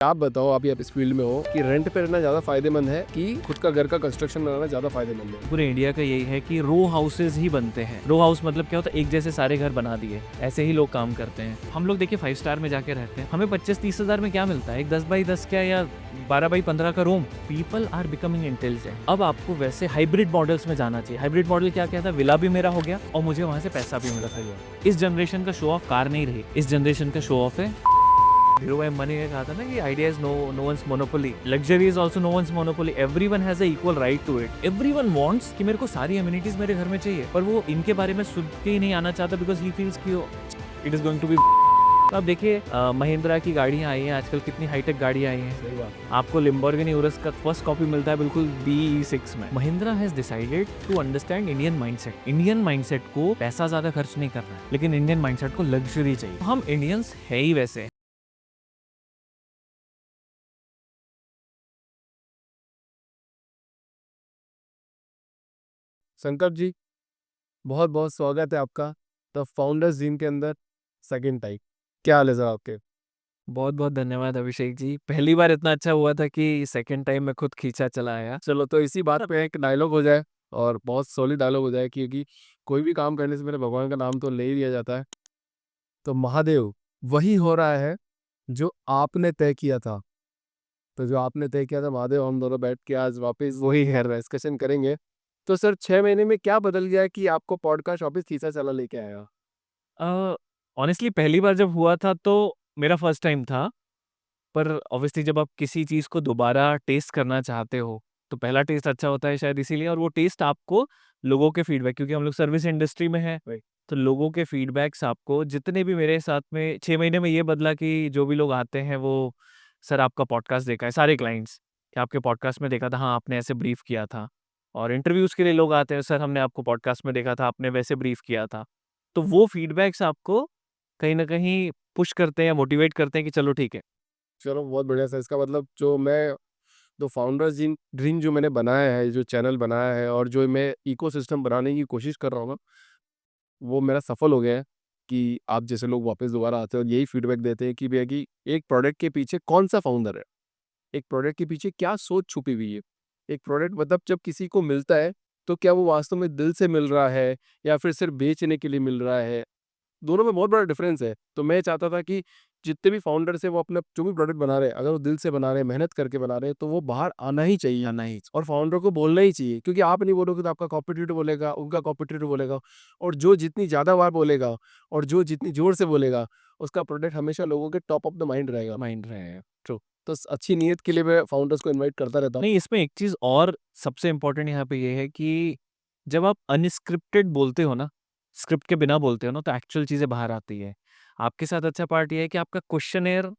आप बताओ, अभी आप इस फील्ड में हो कि रेंट पे रहना ज़्यादा फायदेमंद है कि खुद का घर का कंस्ट्रक्शन बनाना ज़्यादा फायदेमंद है? पूरे इंडिया का यही है कि रो हाउसेज ही बनते हैं। रो हाउस मतलब क्या होता है, एक जैसे सारे घर बना दिए, ऐसे ही लोग काम करते हैं। हम लोग देखिए 5 स्टार में जाके रहते हैं, हमें 25-30 हज़ार में क्या मिलता है? एक 10 बाई 10 क्या या 12 बाई 15 का room. People are becoming intelligent. अब आपको वैसे हाइब्रिड मॉडल्स में जाना चाहिए। हाइब्रिड मॉडल क्या कहता है? विला भी मेरा हो गया और मुझे वहां से पैसा भी मिला था। इस जनरेशन का शो ऑफ कार नहीं रही, इस जनरेशन का शो ऑफ है धीरूभाई अंबानी ने कहा था ना कि idea is no one's monopoly, luxury is also no one's monopoly, everyone has a equal right to it. Everyone wants कि मेरे को सारी अम्यूनिटीज मेरे घर में चाहिए, पर वो इनके बारे में सुन के ही नहीं आना चाहता बिकॉज ही फील्स कि it is going to be. अब देखिए महिंद्रा की गाड़ियां आई हैं आजकल, कितनी हाईटेक गाड़ियां आई हैं। सही बात। आपको लिम्बोर्गिनी उरस का फर्स्ट कॉपी मिलता है बिल्कुल BE6 में। Mahindra has decided to understand Indian mindset. Indian mindset को पैसा ज्यादा खर्च नहीं करना है, लेकिन इंडियन माइंडसेट को लग्जरी चाहिए। हम इंडियंस है ही वैसे। संकट जी, बहुत बहुत स्वागत है आपका द फाउंडर्स जिम के अंदर सेकंड टाइम। क्या हाल है सर आपके? बहुत बहुत धन्यवाद अभिषेक जी। पहली बार इतना अच्छा हुआ था कि सेकंड टाइम मैं खुद खींचा चला आया। चलो, तो इसी बात पे एक डायलॉग हो जाए और बहुत सॉलिड डायलॉग हो जाए, क्योंकि कोई भी काम करने से पहले भगवान का नाम तो ले ही लिया जाता है। तो महादेव वही हो रहा है जो आपने तय किया था। तो जो आपने तय किया था महादेव, हम दोनों बैठ के आज वापस वही है डिस्कशन करेंगे। तो सर, 6 महीने में क्या बदल गया है कि आपको पॉडकास्ट ऑफिस खींचा चला लेके आया? ऑनेस्टली पहली बार जब हुआ था तो मेरा फर्स्ट टाइम था, पर ऑब्वियसली जब आप किसी चीज़ को दोबारा टेस्ट करना चाहते हो, तो पहला टेस्ट अच्छा होता है शायद इसीलिए, और वो टेस्ट आपको लोगों के फीडबैक, क्योंकि हम लोग सर्विस इंडस्ट्री में हैं, वही। तो लोगों के फीडबैक्स आपको जितने भी मेरे साथ में 6 महीने में ये बदला कि जो भी लोग आते हैं वो, सर आपका पॉडकास्ट देखा है, सारे क्लाइंट्स, कि आपके पॉडकास्ट में देखा था, हाँ आपने ऐसे ब्रीफ किया था। और इंटरव्यूज़ के लिए लोग आते हैं, सर हमने आपको पॉडकास्ट में देखा था, आपने वैसे ब्रीफ किया था। तो वो फीडबैक्स आपको कहीं न कहीं पुश करते हैं या मोटिवेट करते हैं कि चलो ठीक है। चलो, बहुत बढ़िया सर। इसका मतलब जो मैं तो फाउंडर्स जिन ड्रीम जो मैंने बनाया है, जो चैनल बनाया है और जो मैं इकोसिस्टम बनाने की कोशिश कर रहा हूँ ना, वो मेरा सफल हो गया है। कि आप जैसे लोग वापस दोबारा आते हैं और यही फीडबैक देते हैं कि भैया कि एक प्रोडक्ट के पीछे कौन सा फाउंडर है, एक प्रोडक्ट के पीछे क्या सोच छुपी हुई है। एक प्रोडक्ट मतलब जब किसी को मिलता है, तो क्या वो वास्तव में दिल से मिल रहा है या फिर सिर्फ बेचने के लिए मिल रहा है। दोनों में बहुत बड़ा डिफरेंस है। तो मैं चाहता था कि जितने भी फाउंडर्स हैं वो अपना जो भी प्रोडक्ट बना रहे हैं, अगर वो दिल से बना रहे हैं, मेहनत करके बना रहे हैं, तो वो बाहर आना ही चाहिए। या नहीं। और फाउंडर को बोलना ही चाहिए, क्योंकि आप नहीं बोलोगे तो आपका कॉम्पिटिटर बोलेगा, उनका कॉम्पिटिटर बोलेगा। और जो जितनी ज़्यादा बार बोलेगा और जो जितनी ज़ोर से बोलेगा, उसका प्रोडक्ट हमेशा लोगों के टॉप ऑफ द माइंड रहेगा। माइंड रहे हैं। ट्रू। तो अच्छी नीयत के लिए मैं फाउंडर्स को इनवाइट करता रहता हूँ। नहीं, इसमें एक चीज़ और सबसे इम्पोर्टेंट यहाँ पे ये है कि जब आप अनस्क्रिप्टेड बोलते हो ना, स्क्रिप्ट के बिना बोलते हो ना, तो एक्चुअल चीज़ें बाहर आती है। आपके साथ अच्छा पार्ट ये है कि आपका क्वेश्चनेयर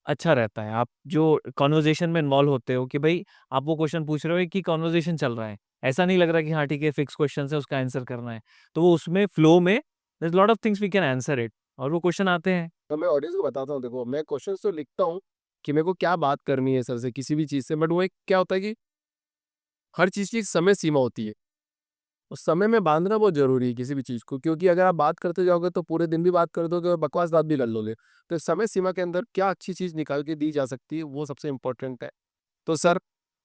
अच्छा रहता है। आप जो कन्वर्सेशन में इन्वॉल्व होते हो कि भई आप वो क्वेश्चन पूछ रहे हो कि कन्वर्सेशन चल रहा है। ऐसा नहीं लग रहा कि हाँ ठीक है, फिक्स क्वेश्चन है, उसका आंसर करना है। तो वो उसमें फ्लो में there is lot of things we can answer it, और वो क्वेश्चन आते हैं। तो मैं ऑडियंस को बताता हूँ, देखो मैं क्वेश्चंस तो लिखता हूँ कि मेरे को क्या बात करनी है सर से किसी भी चीज़ से, बट वो एक क्या होता है कि हर चीज़ की एक समय सीमा होती है। उस समय में बाँधना बहुत ज़रूरी है किसी भी चीज़ को, क्योंकि अगर आप बात करते जाओगे तो पूरे दिन भी बात कर दोगे और बकवास बात भी कर लोगे। तो समय सीमा के अंदर क्या अच्छी चीज़ निकाल के दी जा सकती है, वो सबसे इम्पोर्टेंट है। तो सर,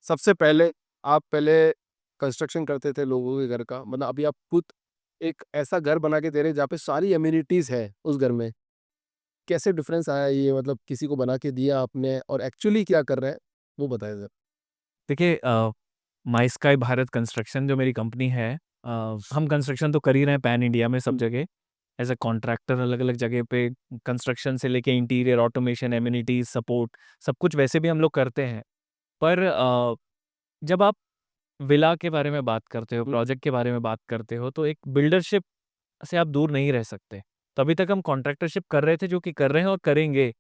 सबसे पहले आप पहले कंस्ट्रक्शन करते थे लोगों के घर का, मतलब अभी आप खुद एक ऐसा घर बना के दे रहे हैं जहाँ पे सारी अम्यूनिटीज़ है उस घर में। कैसे डिफरेंस आया ये, मतलब किसी को बना के दिया आपने और एक्चुअली क्या कर रहे हैं, वो बताइए सर? देखिए माई स्काई भारत कंस्ट्रक्शन जो मेरी कंपनी है, हम कंस्ट्रक्शन तो कर ही रहे हैं पैन इंडिया में सब जगह, एज अ कॉन्ट्रैक्टर अलग-अलग जगह पे कंस्ट्रक्शन से लेके इंटीरियर ऑटोमेशन, एमिनिटीज़, सपोर्ट, सब कुछ वैसे भी हम लोग करते हैं। पर जब आप विला के बारे में बात करते हो, हुँ। प्रोजेक्ट के बारे में बात करते हो, तो एक बिल्डरशिप से आप दूर नहीं रह सकते। तो अभी तक हम कॉन्ट्रैक्टरशिप कर रहे थे, जो कि कर रहे हैं और करेंगे,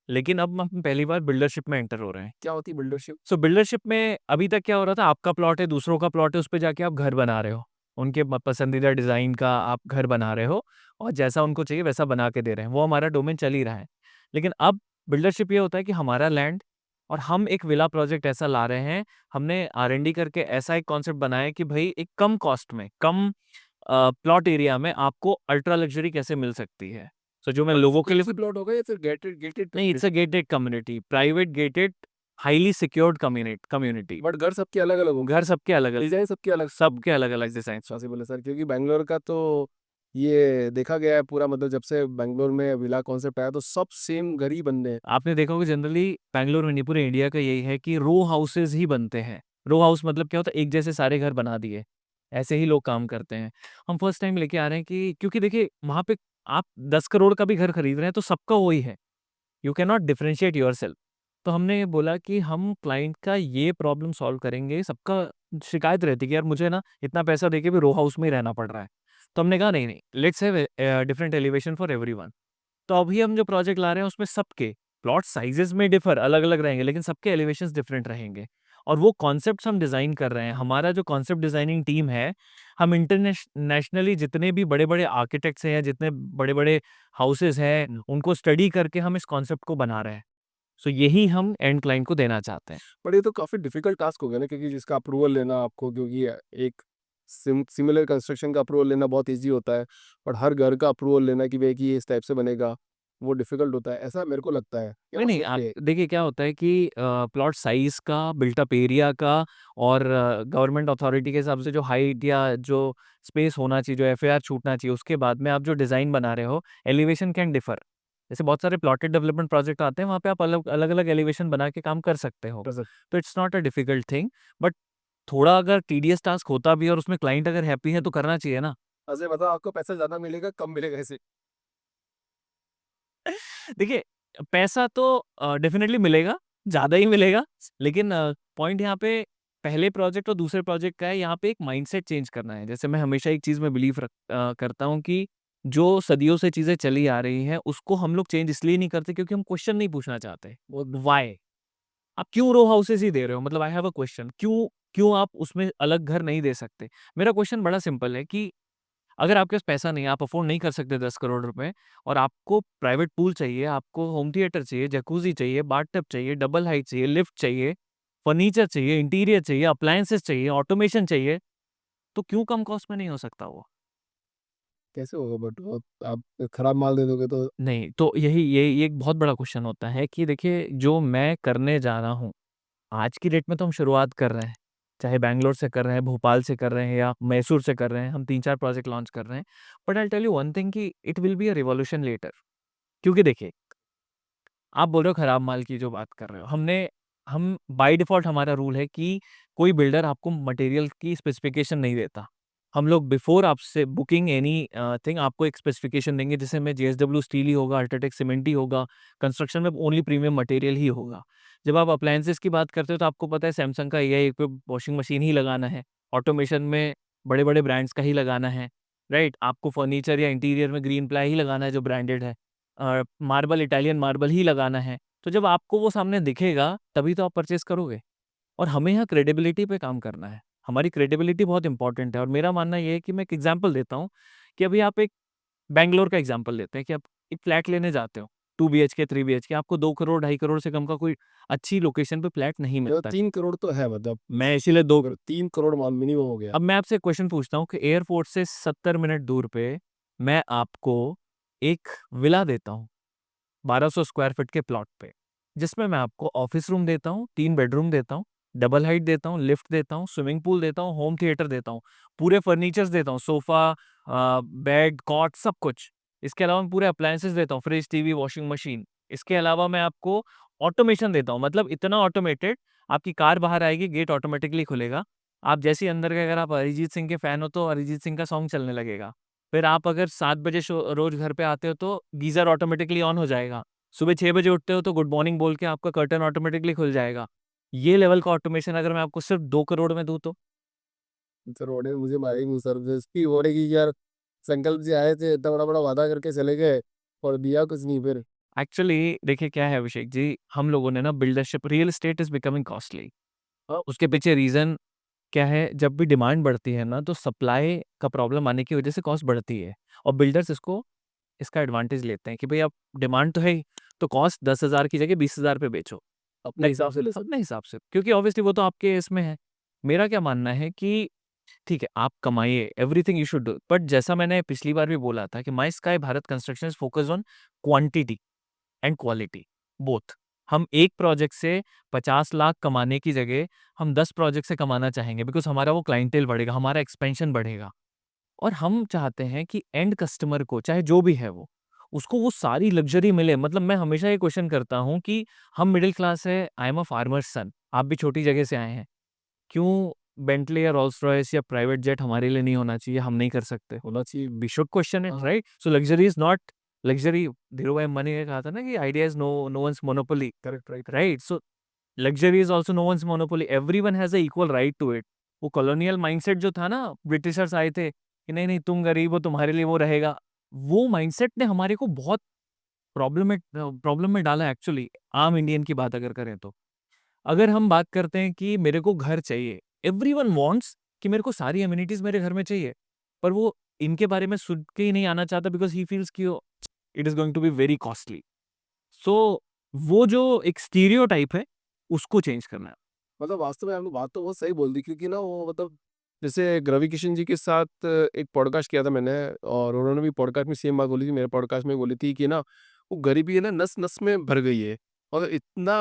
लेकिन अब हम पहली बार बिल्डरशिप में एंटर हो रहे हैं। क्या होती है बिल्डरशिप? सो बिल्डरशिप में अभी तक क्या हो रहा था, आपका प्लॉट है, दूसरों का प्लॉट है, उस पे जाके आप घर बना रहे हो। उनके पसंदीदा डिज़ाइन का आप घर बना रहे हो और जैसा उनको चाहिए वैसा बना के दे रहे हैं। वो हमारा डोमेन चल ही रहा है। लेकिन अब बिल्डरशिप ये होता है कि हमारा लैंड और हम एक विला प्रोजेक्ट ऐसा ला रहे हैं, हमने R&D करके ऐसा एक कॉन्सेप्ट बनाया है कि भई एक कम कॉस्ट में, कम प्लॉट एरिया में आपको अल्ट्रा लग्ज़री कैसे मिल सकती है। सो जो मैं लोगों के लिए प्लॉट होगा या फिर गेटेड गेटेड नहीं, it's a gated community, private gated highly secured community. But घर सबके अलग अलग होंगे, घर सबके अलग अलग, डिजाइन सबके अलग अलग डिजाइन। अच्छा बोले सर, क्योंकि बैंगलोर का तो ये देखा गया है पूरा, मतलब जब से बैंगलोर में विला कॉन्सेप्ट आया तो सब सेम घर ही बन रहे हैं। आपने देखा होगा जनरली बैंगलोर में नहीं, पूरे इंडिया का यही है कि रो हाउसेज ही बनते हैं। रो हाउस मतलब क्या होता है, एक जैसे सारे घर बना दिए, ऐसे ही लोग काम करते हैं। हम फर्स्ट टाइम लेके आ रहे हैं कि क्योंकि देखिए वहां पे आप 10 करोड़ का भी घर खरीद रहे हैं तो सबका वही है, you can not differentiate your self. तो हमने ये बोला कि हम क्लाइंट का ये प्रॉब्लम सॉल्व करेंगे। सबका शिकायत रहती है कि यार मुझे ना इतना पैसा देके भी रो हाउस में ही रहना पड़ रहा है। तो हमने कहा नहीं नहीं, let's have different elevation for everyone. तो अभी हम जो प्रोजेक्ट ला रहे हैं उसमें सबके प्लॉट साइजेस में डिफर अलग अलग रहेंगे, लेकिन सबके एलिवेशंस डिफरेंट रहेंगे। और वो कॉन्सेप्ट्स हम डिज़ाइन कर रहे हैं, हमारा जो कॉन्सेप्ट डिज़ाइनिंग टीम है, हम इंटरनेशनली जितने भी बड़े बड़े आर्किटेक्ट्स हैं या जितने बड़े बड़े हाउसेज हैं उनको स्टडी करके हम इस कॉन्सेप्ट को बना रहे हैं। सो यही हम एंड क्लाइंट को देना चाहते हैं। बट ये तो काफी डिफिकल्ट टास्क हो गया ना, क्योंकि जिसका अप्रूवल लेना आपको, क्योंकि एक सिमिलर कंस्ट्रक्शन का अप्रूवल लेना बहुत इजी होता है, बट हर घर का अप्रूवल लेना कि भाई कि ये इस टाइप से बनेगा, वो डिफिकल्ट होता है, ऐसा मेरे को लगता है। क्या नहीं, नहीं, मतलब कि देखिए क्या होता है कि प्लॉट साइज़ का, बिल्ट-अप एरिया का और गवर्नमेंट अथॉरिटी के हिसाब से जो हाइट या जो स्पेस होना चाहिए, जो एफएआर छूटना चाहिए, उसके बाद में आप जो डिज़ाइन बना रहे हो, एलिवेशन कैन डिफर। जैसे बहुत सारे प्लॉटेड डेवलपमेंट प्रोजेक्ट आते हैं, वहाँ पे आप अलग-अलग एलिवेशन बना के काम कर सकते हो। जैसे तो it's not a difficult thing, but थोड़ा अगर टीडियस टास्क होता भी है और उसमें क्लाइंट अगर हैप्पी है तो करना चाहिए ना। ऐसे बताओ, आपको पैसा ज्यादा मिलेगा कम मिलेगा ऐसे? देखिए, पैसा तो डेफ़िनेटली मिलेगा, ज़्यादा ही मिलेगा, लेकिन पॉइंट यहाँ पे पहले प्रोजेक्ट और दूसरे प्रोजेक्ट का है, यहाँ पे एक माइंडसेट चेंज करना है। जैसे मैं हमेशा एक चीज़ में बिलीव करता हूँ कि जो सदियों से चीज़ें चली आ रही हैं, उसको हम लोग चेंज इसलिए नहीं करते क्योंकि हम क्वेश्चन नहीं पूछना चाहते। वो व्हाय? आप क्यों रो हाउसेज़ ही दे रहे हो? मतलब आई हैव अ क्वेश्चन, क्यों क्यों आप उसमें अलग घर नहीं दे सकते? मेरा क्वेश्चन बड़ा सिंपल है कि अगर आपके पास पैसा नहीं है, आप अफ़ोर्ड नहीं कर सकते 10 करोड़ रुपए और आपको प्राइवेट पूल चाहिए, आपको होम थिएटर चाहिए, जकूज़ी चाहिए, बाथटब चाहिए, डबल हाइट चाहिए, लिफ्ट चाहिए, फर्नीचर चाहिए, इंटीरियर चाहिए, अप्लायंसेस चाहिए, ऑटोमेशन चाहिए, तो क्यों कम कॉस्ट में नहीं हो सकता वो? कैसे होगा? बट आप खराब माल दे दोगे तो? नहीं, तो यही ये एक बहुत बड़ा क्वेश्चन होता है कि देखिए जो मैं करने जा रहा हूँ, आज की डेट में तो हम शुरुआत कर रहे हैं, चाहे बैंगलोर से कर रहे हैं, भोपाल से कर रहे हैं या मैसूर से कर रहे हैं, हम 3-4 प्रोजेक्ट लॉन्च कर रहे हैं। But I will tell you one thing कि it will be a revolution later. क्योंकि देखिए, आप बोल रहे हो खराब माल की जो बात कर रहे हो, हम बाय डिफ़ॉल्ट हमारा रूल है कि कोई बिल्डर आपको मटेरियल की स्पेसिफ़िकेशन नहीं देता। हम लोग बिफ़ोर आपसे बुकिंग एनी थिंग आपको एक स्पेसिफ़िकेशन देंगे जिसमें जेएसडब्ल्यू स्टील ही होगा, अल्ट्राटेक सीमेंट ही होगा, कंस्ट्रक्शन में ओनली प्रीमियम मटेरियल ही होगा। जब आप अप्लायंसेस की बात करते हो तो आपको पता है सैमसंग का एआई इक्विप्ड वॉशिंग मशीन ही लगाना है, ऑटोमेशन में बड़े-बड़े ब्रांड्स का ही लगाना है, राइट? आपको फर्नीचर या इंटीरियर में ग्रीन प्लाई ही लगाना है जो ब्रांडेड है। मार्बल इटालियन मार्बल ही लगाना है। तो जब आपको वो सामने दिखेगा, तभी तो आप परचेज़ करोगे और हमें यहाँ क्रेडिबिलिटी पे काम करना है। हमारी क्रेडिबिलिटी बहुत इम्पोर्टेंट है और मेरा मानना ये है कि मैं एक एग्ज़ाम्पल देता हूँ कि अभी आप एक बैंगलोर का एग्ज़ाम्पल लेते हैं कि आप एक फ्लैट लेने जाते हो, 2 बीएचके, 3 बीएचके आपको 2 करोड़, ढाई करोड़ से कम का कोई अच्छी लोकेशन पे फ्लैट नहीं जो मिलता है। 3 करोड़ तो है, मतलब मैं इसीलिए 2 3 करोड़ मान मिनिमम हो गया। अब मैं आपसे एक क्वेश्चन पूछता हूँ कि एयरपोर्ट से 70 मिनट दूर पे मैं आपको एक विला देता हूँ। 1200 स्क्वायर फीट के प्लॉट पे, जिसमें मैं आपको ऑफिस रूम देता हूँ, 3 बेडरूम देता हूँ, डबल हाइट देता हूँ, लिफ्ट देता हूँ, स्विमिंग पूल देता हूँ, होम थिएटर देता हूँ, पूरे फर्नीचर्स देता हूँ, सोफ़ा बेड, कॉट सब कुछ। इसके अलावा मैं पूरे अप्लायंसेस देता हूँ, फ्रिज, टीवी, वॉशिंग मशीन। इसके अलावा मैं आपको ऑटोमेशन देता हूँ, मतलब इतना ऑटोमेटेड आपकी कार बाहर आएगी, गेट ऑटोमेटिकली खुलेगा। आप जैसे ही अंदर गए, अगर आप अरिजीत सिंह के फैन हो तो अरिजीत सिंह का सॉन्ग चलने लगेगा। फिर आप अगर 7 बजे रोज़ घर पे आते हो तो गीज़र ऑटोमेटिकली ऑन हो जाएगा। सुबह 6 बजे उठते हो तो गुड मॉर्निंग बोल के आपका कर्टन ऑटोमेटिकली खुल जाएगा। ये लेवल का ऑटोमेशन अगर मैं आपको सिर्फ़ 2 करोड़ में दूँ तो? सर रोडे मुझे मारेंगे सर, इसकी हो रही कि यार संकल्प जी आए थे, इतना बड़ा बड़ा वादा करके चले गए और दिया कुछ नहीं फिर। एक्चुअली देखिए क्या है अभिषेक जी, हम लोगों ने ना buildership real estate is becoming costly. उसके पीछे रीज़न क्या है, जब भी डिमांड बढ़ती है ना तो सप्लाई का प्रॉब्लम आने की वज़ह से कॉस्ट बढ़ती है और बिल्डर्स इसका एडवांटेज लेते हैं कि भई अब डिमांड तो है ही, तो कॉस्ट 10,000 की जगह 20,000 पे बेचो। अपने हिसाब से ले सकते। अपने हिसाब से, क्योंकि ऑब्वियसली वो तो आपके इसमें है। मेरा क्या मानना है कि ठीक है, आप कमाइए, everything you should do, but जैसा मैंने पिछली बार भी बोला था कि my sky Bharat construction is focused on quantity and quality, both. हम एक प्रोजेक्ट से 50 लाख कमाने की जगह हम 10 प्रोजेक्ट से कमाना चाहेंगे, बिकॉज़ हमारा वो क्लाइंटेल बढ़ेगा, हमारा एक्सपेंशन बढ़ेगा। और हम चाहते हैं कि एंड कस्टमर को, चाहे जो भी है वो, उसको वो सारी लग्ज़री मिले। मतलब मैं हमेशा ये क्वेश्चन करता हूँ कि हम मिडल क्लास है, आई एम अ फार्मर्स सन, आप भी छोटी जगह से आए हैं। क्यों बेंटले या रोल्स-रॉयस या प्राइवेट जेट हमारे लिए नहीं होना चाहिए, हम नहीं कर सकते? होना चाहिए। वी शुड क्वेश्चन इट, हाँ, right? So luxury is not luxury. Dhirubhai Ambani ने कहा था ना कि idea is no one's monopoly, correct, right. Right? So luxury is also no one's monopoly, everyone has a equal right to it. वो colonial mindset जो था ना, ब्रिटिशर्स आए थे कि नहीं, नहीं तुम गरीब हो, तुम्हारे लिए वो रहेगा। वो माइंडसेट ने हमारे को बहुत प्रॉब्लम में डाला एक्चुअली, आम इंडियन की बात अगर करें तो। अगर हम बात करते हैं कि मेरे को घर चाहिए, एवरीवन वांट्स कि मेरे को सारी अमेनिटीज़ मेरे घर में चाहिए, पर वो इनके बारे में सुन के ही नहीं आना चाहता, बिकॉज़ ही फील्स कि it is going to be very costly. So वो जो एक स्टीरियोटाइप है, उसको चेंज करना है। मतलब वास्तव में आपने बात तो बहुत सही बोल दी, क्योंकि ना वो मतलब जैसे रवि किशन जी के साथ एक पॉडकास्ट किया था मैंने, और उन्होंने भी पॉडकास्ट में सेम बात बोली थी, मेरे पॉडकास्ट में बोली थी कि ना वो गरीबी है ना नस-नस में भर गई है, और इतना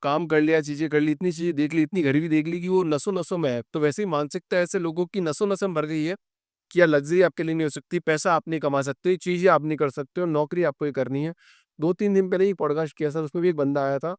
काम कर लिया, चीज़ें कर ली, इतनी चीज़ें देख ली, इतनी गरीबी देख ली कि वो नसों-नसों में है। तो वैसे ही मानसिकता ऐसे लोगों की नसों-नसों में भर गई है कि यार लग्ज़री आपके लिए नहीं हो सकती, पैसा आप नहीं कमा सकते, चीज़ें आप नहीं कर सकते हो, नौकरी आपको ही करनी है। 2-3 दिन पहले ही पॉडकास्ट किया था, उसमें भी एक बंदा आया था,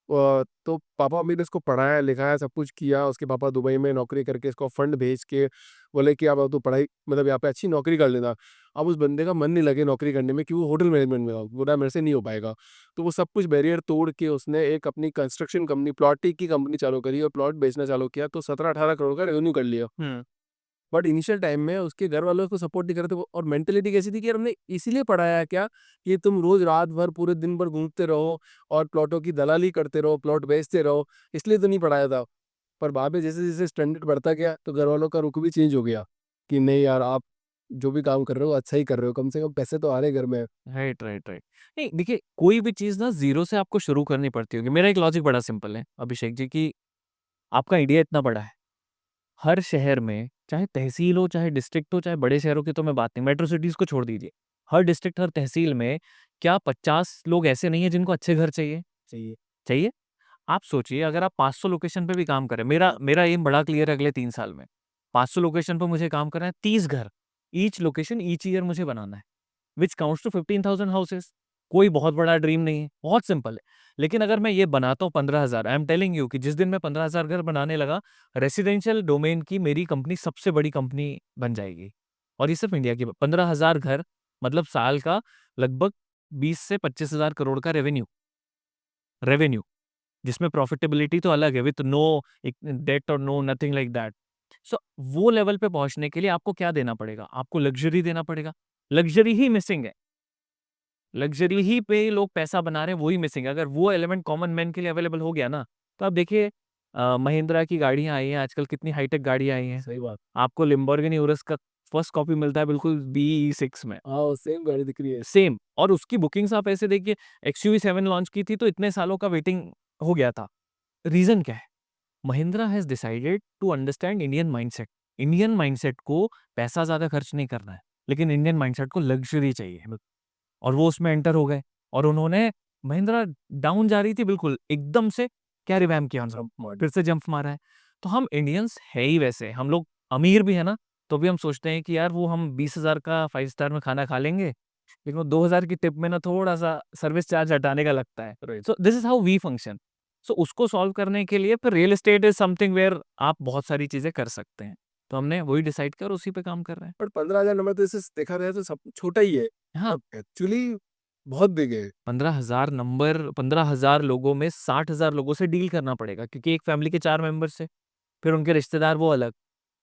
तो पापा-मम्मी ने इसको पढ़ाया, लिखाया, सब कुछ किया। उसके पापा दुबई में नौकरी करके इसको फंड भेज के बोले कि अब तू पढ़ाई, मतलब यहाँ पे अच्छी नौकरी कर लेना। अब उस बंदे का मन नहीं लगे नौकरी करने में, क्योंकि वो होटल मैनेजमेंट में था। बोला मेरे से नहीं हो पाएगा। तो वो सब कुछ बैरियर तोड़ के उसने एक अपनी कंस्ट्रक्शन कंपनी, प्लॉट की कंपनी चालू करी और प्लॉट बेचना चालू किया, तो 17-18 करोड़ का रेवेन्यू कर लिया। हुँ। बट इनिशियल टाइम में उसके घर वालों उसको सपोर्ट नहीं कर रहे थे, और मेंटेलिटी कैसी थी कि यार हमने इसीलिए पढ़ाया है क्या कि तुम रोज रात भर पूरे दिन भर घूमते रहो और प्लॉटों की दलाली करते रहो, प्लॉट बेचते रहो, इसलिए तो नहीं पढ़ाया था। पर बाद में जैसे जैसे स्टैंडर्ड बढ़ता गया तो घर वालों का रुख भी चेंज हो गया कि नहीं यार, आप जो भी काम कर रहे हो अच्छा ही कर रहे हो, कम से कम पैसे तो आ रहे हैं घर में। Right, right, right. नहीं देखिए, कोई भी चीज़ ना ज़ीरो से आपको शुरू करनी पड़ती होगी। मेरा एक लॉजिक बड़ा सिंपल है अभिषेक जी, कि आपका इंडिया इतना बड़ा है। हर शहर में, चाहे तहसील हो, चाहे डिस्ट्रिक्ट हो, चाहे बड़े शहरों की तो मैं बात नहीं, मेट्रो सिटीज़ को छोड़ दीजिए। हर डिस्ट्रिक्ट, हर तहसील में क्या 50 लोग ऐसे नहीं हैं जिनको अच्छे घर चाहिए? चाहिए। चाहिए? आप सोचिए, अगर आप 500 लोकेशन पे भी काम करें, मेरा मेरा एम बड़ा क्लियर है अगले 3 साल में। 500 लोकेशन पे मुझे काम करना है, 30 घर, ईच लोकेशन, ईच ईयर मुझे बनाना है, व्हिच काउंट्स टू 15,000 हाउसेस। कोई बहुत बड़ा ड्रीम नहीं है, बहुत सिंपल है। लेकिन अगर मैं ये बनाता हूँ 15,000, आई एम टेलिंग यू कि जिस दिन मैं 15,000 घर बनाने लगा, रेसिडेंशियल डोमेन की मेरी कंपनी सबसे बड़ी कंपनी बन जाएगी। और ये सिर्फ इंडिया की 15,000 घर, मतलब साल का लगभग 20 से 25,000 करोड़ का रेवेन्यू, रेवेन्यू। जिसमें प्रॉफिटेबिलिटी तो अलग है, विथ नो डेट और नो नथिंग लाइक दैट। सो वो लेवल पे पहुंचने के लिए आपको क्या देना पड़ेगा? आपको लग्जरी देना पड़ेगा। लग्जरी ही मिसिंग है। लग्जरी ही पे लोग पैसा बना रहे हैं, वो ही मिसिंग है। अगर वो एलिमेंट कॉमन मैन के लिए अवेलेबल हो गया ना, तो आप देखिए, महिंद्रा की गाड़ियां आई हैं आजकल, कितनी हाईटेक गाड़ियां आई हैं। सही बात। आपको लिम्बोर्गिनी उरुस का फर्स्ट कॉपी मिलता है बिल्कुल BE6 में, हाँ, सेम गाड़ी दिख रही है। सेम। और उसकी बुकिंग्स आप ऐसे देखिए, XUV7 लॉन्च की थी तो इतने सालों का वेटिंग हो गया था। रीजन क्या है? Mahindra has decided to understand Indian mindset. Indian mindset को पैसा ज़्यादा खर्च नहीं करना है, लेकिन इंडियन माइंडसेट को लग्ज़री चाहिए, और वो उसमें एंटर हो गए। और उन्होंने, महिंद्रा डाउन जा रही थी बिल्कुल, एकदम से क्या रिवैम्प किया उन्होंने, सब मॉडल। फिर से जंप मारा है। तो हम इंडियंस है ही वैसे, हम लोग अमीर भी है ना, तो भी हम सोचते हैं कि यार वो हम 20,000 का 5 स्टार में खाना खा लेंगे, लेकिन वो 2,000 की टिप में ना थोड़ा-सा सर्विस चार्ज हटाने का लगता है। Right. So this is how we function. So उसको सॉल्व करने के लिए फिर real estate is something where आप बहुत सारी चीज़ें कर सकते हैं। तो हमने वही डिसाइड किया और उसी पे काम कर रहे हैं। बट 15,000 नंबर तो इसे देखा जाए तो सब छोटा ही है। हाँ, अब एक्चुअली बहुत बिग है। 15,000 नंबर, 15,000 लोगों में 60,000 लोगों से डील करना पड़ेगा, क्योंकि एक फैमिली के 4 मेंबर्स हैं, फिर उनके रिश्तेदार वो अलग।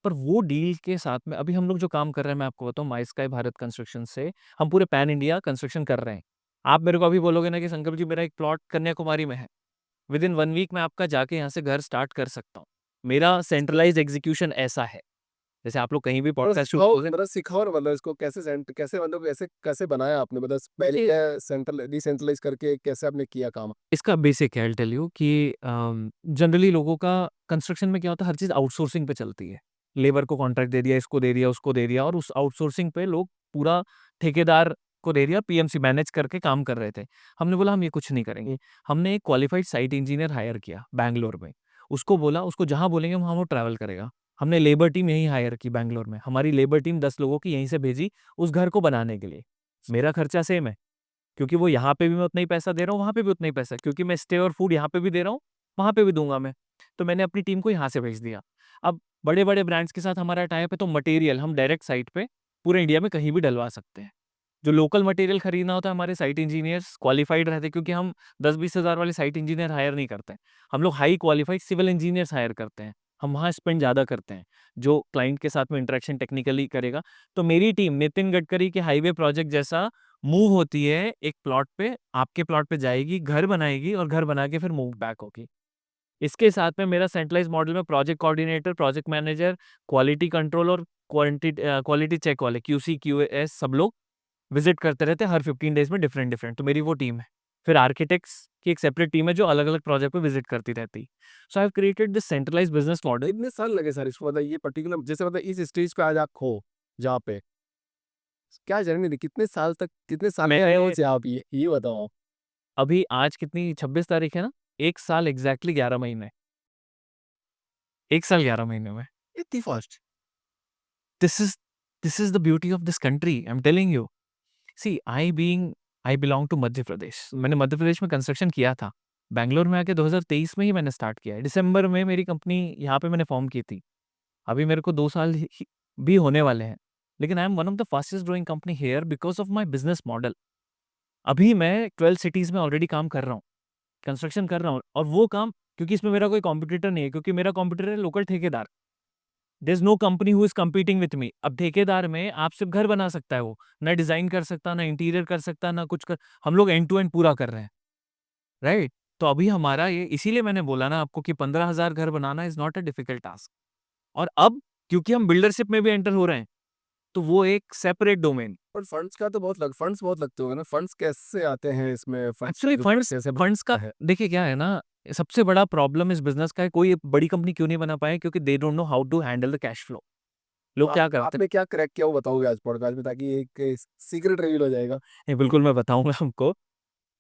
पर वो डील के साथ में अभी हम लोग जो काम कर रहे हैं, मैं आपको बताऊँ, माय स्काई भारत कंस्ट्रक्शन से हम पूरे पैन इंडिया कंस्ट्रक्शन कर रहे हैं। आप मेरे को अभी बोलोगे ना कि संकल्प जी मेरा एक प्लॉट कन्याकुमारी में है, विदिन 1 वीक मैं आपका जाके यहाँ से घर स्टार्ट कर सकता हूँ। मेरा सेंट्रलाइज़्ड एग्ज़ीक्यूशन ऐसा है। जैसे आप लोग कहीं भी पॉडकास्ट शूट करोगे, थोड़ा सिखाओ ना, मतलब इसको कैसे मतलब कैसे कैसे बनाया आपने, मतलब पहले क्या सेंट्रल डिसेंट्रलाइज करके कैसे आपने किया काम? इसका बेसिक है, आई विल टेल यू कि जनरली लोगों का कंस्ट्रक्शन में क्या होता है, हर चीज़ आउटसोर्सिंग पे चलती है। लेबर को कॉन्ट्रैक्ट दे दिया, इसको दे दिया, उसको दे दिया, और उस आउटसोर्सिंग पे लोग पूरा ठेकेदार को दे दिया, पीएमसी मैनेज करके काम कर रहे थे। हमने बोला हम ये कुछ नहीं करेंगे। हमने एक क्वालिफाइड साइट इंजीनियर हायर किया बैंगलोर में। उसको बोला उसको जहाँ बोलेंगे वहाँ वो ट्रैवल करेगा। हमने लेबर टीम यहीं हायर की बैंगलोर में। हमारी लेबर टीम 10 लोगों की यहीं से भेजी उस घर को बनाने के लिए। मेरा खर्चा सेम है, क्योंकि वो यहाँ पे भी मैं उतना ही पैसा दे रहा हूँ, वहाँ पे भी उतना ही पैसा, क्योंकि मैं स्टे और फूड यहाँ पे भी दे रहा हूँ, वहाँ पे भी दूंगा मैं। तो मैंने अपनी टीम को यहाँ से भेज दिया। अब बड़े बड़े ब्रांड्स के साथ हमारा टाइप है, तो मटेरियल हम डायरेक्ट साइट पे पूरे इंडिया में कहीं भी डलवा सकते हैं। जो लोकल मटेरियल खरीदना होता है, हमारे साइट इंजीनियर्स क्वालिफाइड रहते हैं, क्योंकि हम 10-20 हज़ार वाले साइट इंजीनियर हायर नहीं करते हैं। हम लोग high qualified civil engineers hire करते हैं। हम वहाँ स्पेंड ज़्यादा करते हैं, जो क्लाइंट के साथ में इंटरेक्शन टेक्निकली करेगा। तो मेरी टीम नितिन गडकरी के हाईवे प्रोजेक्ट जैसा मूव होती है, एक प्लॉट पे, आपके प्लॉट पे जाएगी, घर बनाएगी और घर बना के फिर मूव बैक होगी। इसके साथ में मेरा सेंट्रलाइज मॉडल में project coordinator, project manager, quality control और क्वालिटी चेक वाले क्यूसी क्यूएस सब लोग विजिट करते रहते हैं हर 15 डेज में, डिफरेंट डिफरेंट। तो मेरी वो टीम है। फिर आर्किटेक्ट्स की एक सेपरेट टीम है जो अलग अलग प्रोजेक्ट पे विजिट करती रहती। So I have created this centralise business model. कितने साल लगे सर इसको, मतलब ये पर्टिकुलर जैसे मतलब इस स्टेज पे आज आप हो जहाँ पे, क्या जर्नी थी, कितने साल तक, कितने साल मैं रहे हो से आप, ये बताओ। अभी आज कितनी 26 तारीख है ना, 1 साल एग्जैक्टली 11 महीने, 1 साल 11 महीने में। इतनी fast? This is this is the beauty of this country, I am telling you. See I belong to Madhya Pradesh. मैंने मध्य प्रदेश में कंस्ट्रक्शन किया था। बैंगलोर में आके 2023 में ही मैंने स्टार्ट किया है। दिसंबर में मेरी कंपनी यहाँ पे मैंने फॉर्म की थी। अभी मेरे को 2 साल भी होने वाले हैं। लेकिन I am one of the fastest growing company here because of my business model. अभी मैं 12 सिटीज में ऑलरेडी काम कर रहा हूँ, कंस्ट्रक्शन कर रहा हूँ, और वो काम, क्योंकि इसमें मेरा कोई कॉम्पिटिटर नहीं है, क्योंकि मेरा कॉम्पिटिटर है लोकल ठेकेदार। There is no company who is competing with me. अब ठेकेदार में आप सिर्फ घर बना सकता है, वो ना डिजाइन कर सकता, ना इंटीरियर कर सकता, ना कुछ कर। हम लोग एंड टू एंड पूरा कर रहे हैं, राइट? तो अभी हमारा ये, इसीलिए मैंने बोला ना आपको कि 15,000 घर बनाना is not a difficult task. और अब क्योंकि हम बिल्डरशिप में भी एंटर हो रहे हैं, तो वो एक सेपरेट डोमेन। पर फंड्स का तो फंड्स बहुत लगते होंगे ना, फंड्स कैसे आते हैं इसमें, फंड्स एक्चुअली फंड्स कैसे फंड्स का, बनता है? देखिए क्या है ना, सबसे बड़ा प्रॉब्लम इस बिजनेस का है, कोई बड़ी कंपनी क्यों नहीं बना पाए, क्योंकि they don't know how to handle the cash flow. तो लोग क्या करते आपने क्या क्रैक किया वो बताओगे आज पॉडकास्ट में, ताकि एक सीक्रेट रिवील हो जाएगा। हैं, बिल्कुल मैं बताऊंगा हमको।